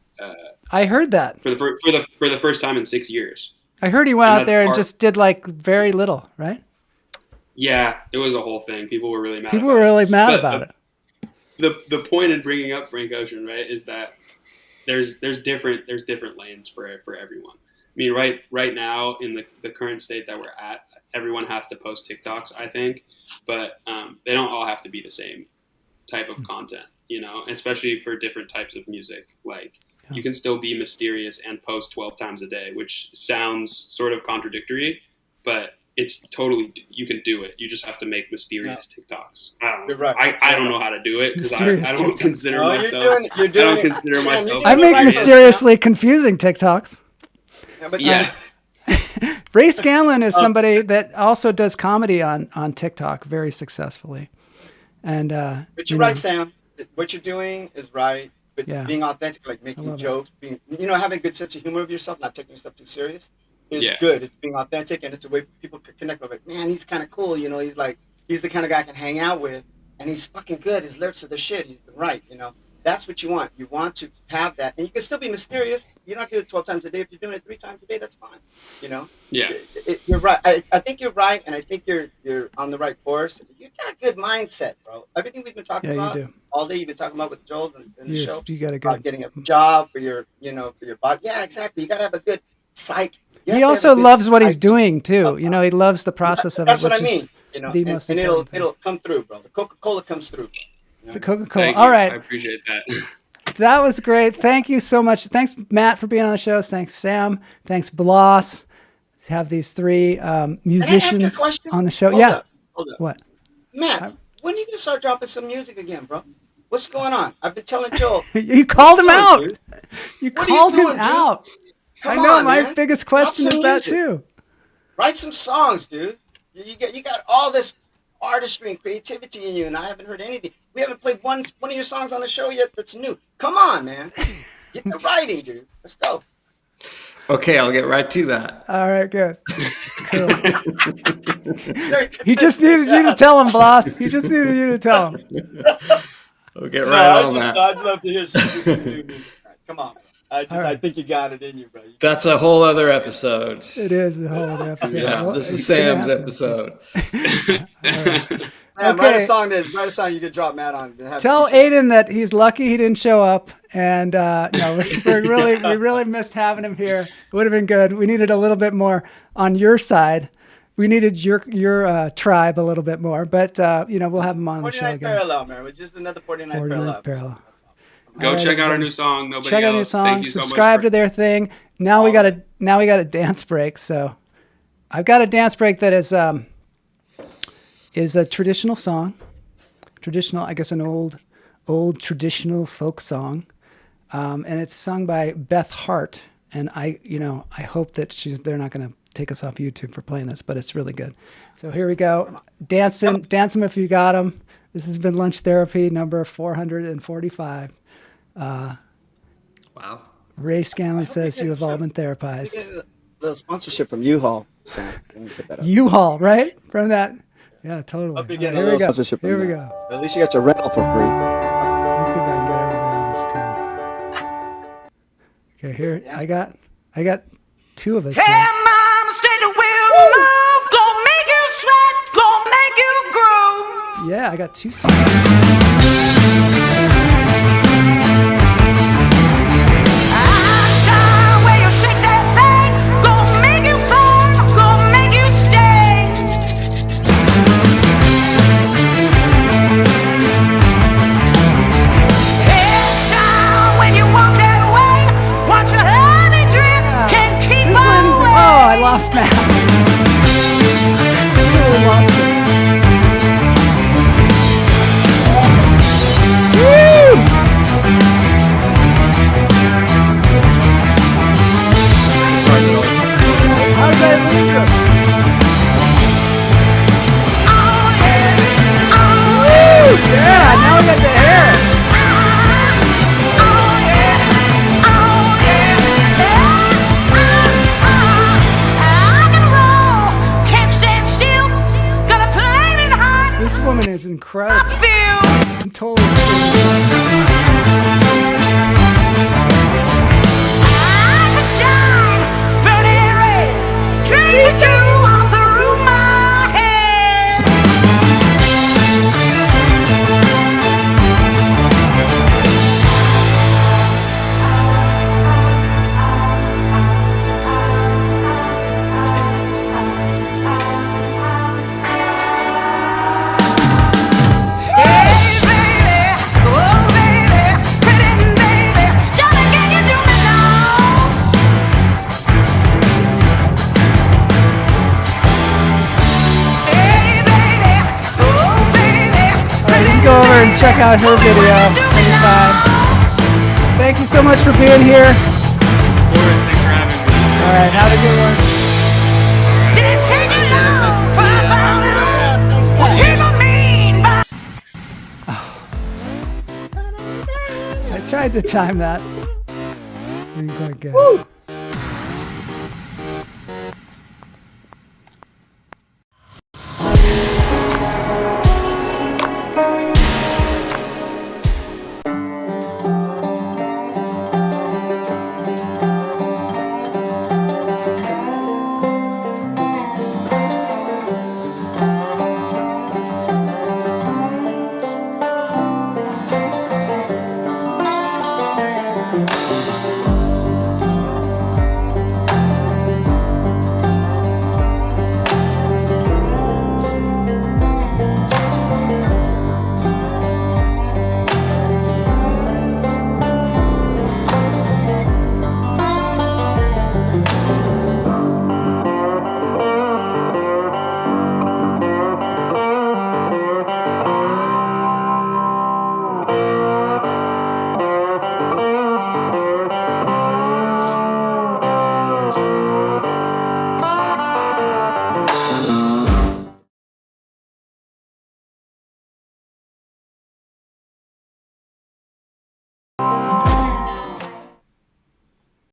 I heard that for the first time in 6 years. I heard he went out there and just did like very little, right? Yeah, it was a whole thing. People were really mad. About it. The point in bringing up Frank Ocean, right, is that there's different lanes for everyone. I mean, right now in the current state that we're at, everyone has to post TikToks, I think, but they don't all have to be the same type of content, especially for different types of music. Like, you can still be mysterious and post 12 times a day, which sounds sort of contradictory, but it's totally, you can do it. You just have to make mysterious TikToks. I don't know. You're right. I don't know how to do it because I don't consider myself. I don't consider myself. I make mysteriously confusing TikToks. Yeah. Ray Scanlon is somebody that also does comedy on TikTok very successfully. And but you're right, Sam. What you're doing is right. But being authentic, like making jokes, being having a good sense of humor of yourself, not taking yourself too serious, is good. It's being authentic, and it's a way people can connect. Like, man, he's kind of cool. He's the kind of guy I can hang out with, and he's fucking good. His lyrics are the shit. He's right. That's what you want. You want to have that, and you can still be mysterious. You don't have to do it 12 times a day. If you're doing it 3 times a day, that's fine. Yeah. You're right. I think you're right, and I think you're on the right course. You got a good mindset, bro. Everything we've been talking about all day, you've been talking about with Joel and the show. You got about getting a job for your body. Yeah, exactly. You got to have a good psych. He also loves what he's doing too. He loves the process of it. That's what I mean. And it'll come through, bro. The Coca-Cola comes through, bro. The Coca-Cola. All right. I appreciate that. That was great. Thank you so much. Thanks, Matt, for being on the show. Thanks, Sam. Thanks, Bloss. To have these 3 musicians on the show. Hold up. What? Matt, when are you going to start dropping some music again, bro? What's going on? I've been telling Joel. You called him out. You called him out. I know. My biggest question is that too. Write some songs, dude. You got all this artistry and creativity in you, and I haven't heard anything. We haven't played one of your songs on the show yet that's new. Come on, man. Get the writing, dude. Let's go. Okay, I'll get right to that. All right, good. Cool. He just needed you to tell him, Bloss. He just needed you to tell him. I'll get right on that. I'd love to hear some new music. Right, come on. I think you got it in you, bro. That's a whole other episode. It is a whole other episode. Yeah, Well, this is it's gonna Sam's happen. episode. All right. Man, Okay. write a song you can drop Matt on. Tell Aidan that he's lucky he didn't show up, and no, we really missed having him here. It would have been good. We needed a little bit more on your side. We needed your tribe a little bit more, but we'll have him on the show 49th again. Parallel, man. It's just another 49th Parallel. Go All right, check out our everybody. new song. Nobody Check out else. our new Thank song. you so much Subscribe for- to their thing. Now we got a dance break. So I've got a dance break that is a traditional song, I guess an old traditional folk song, and it's sung by Beth Hart. And I hope that they're not going to take us off YouTube for playing this, but it's really good. So here we go. Dance them if you got them. This has been Lunch Therapy number 445. Wow. Ray Scanlon says you have all been therapized. Get a little sponsorship from U-Haul, Sam. Let me put that up. U-Haul, right? From that. Yeah, totally. Hope you're All getting right, a here we little go. sponsorship from Here we them. go. At least you got your rental for free. Let's see if I can get everybody on the screen. Okay, here I got two of us. Hey, here. mama, stay the wheel of love. Gonna make you sweat, gonna make you grow. Yeah, I got two songs. I shine where you shake that thing. Gonna make you burn, gonna make you stay. Head shine when you walk that way. Watch your honey drip, can't keep This lady's away. oh, I lost Matt. Totally lost it. Woo! How did I lose him? Woo! Yeah, now we got the hair. This woman is incredible. I'm totally. Go over and check out her video anytime. Thank you so much for being here. Of course, thanks for having me. All right, have a good one. I tried to time that. Didn't quite get it.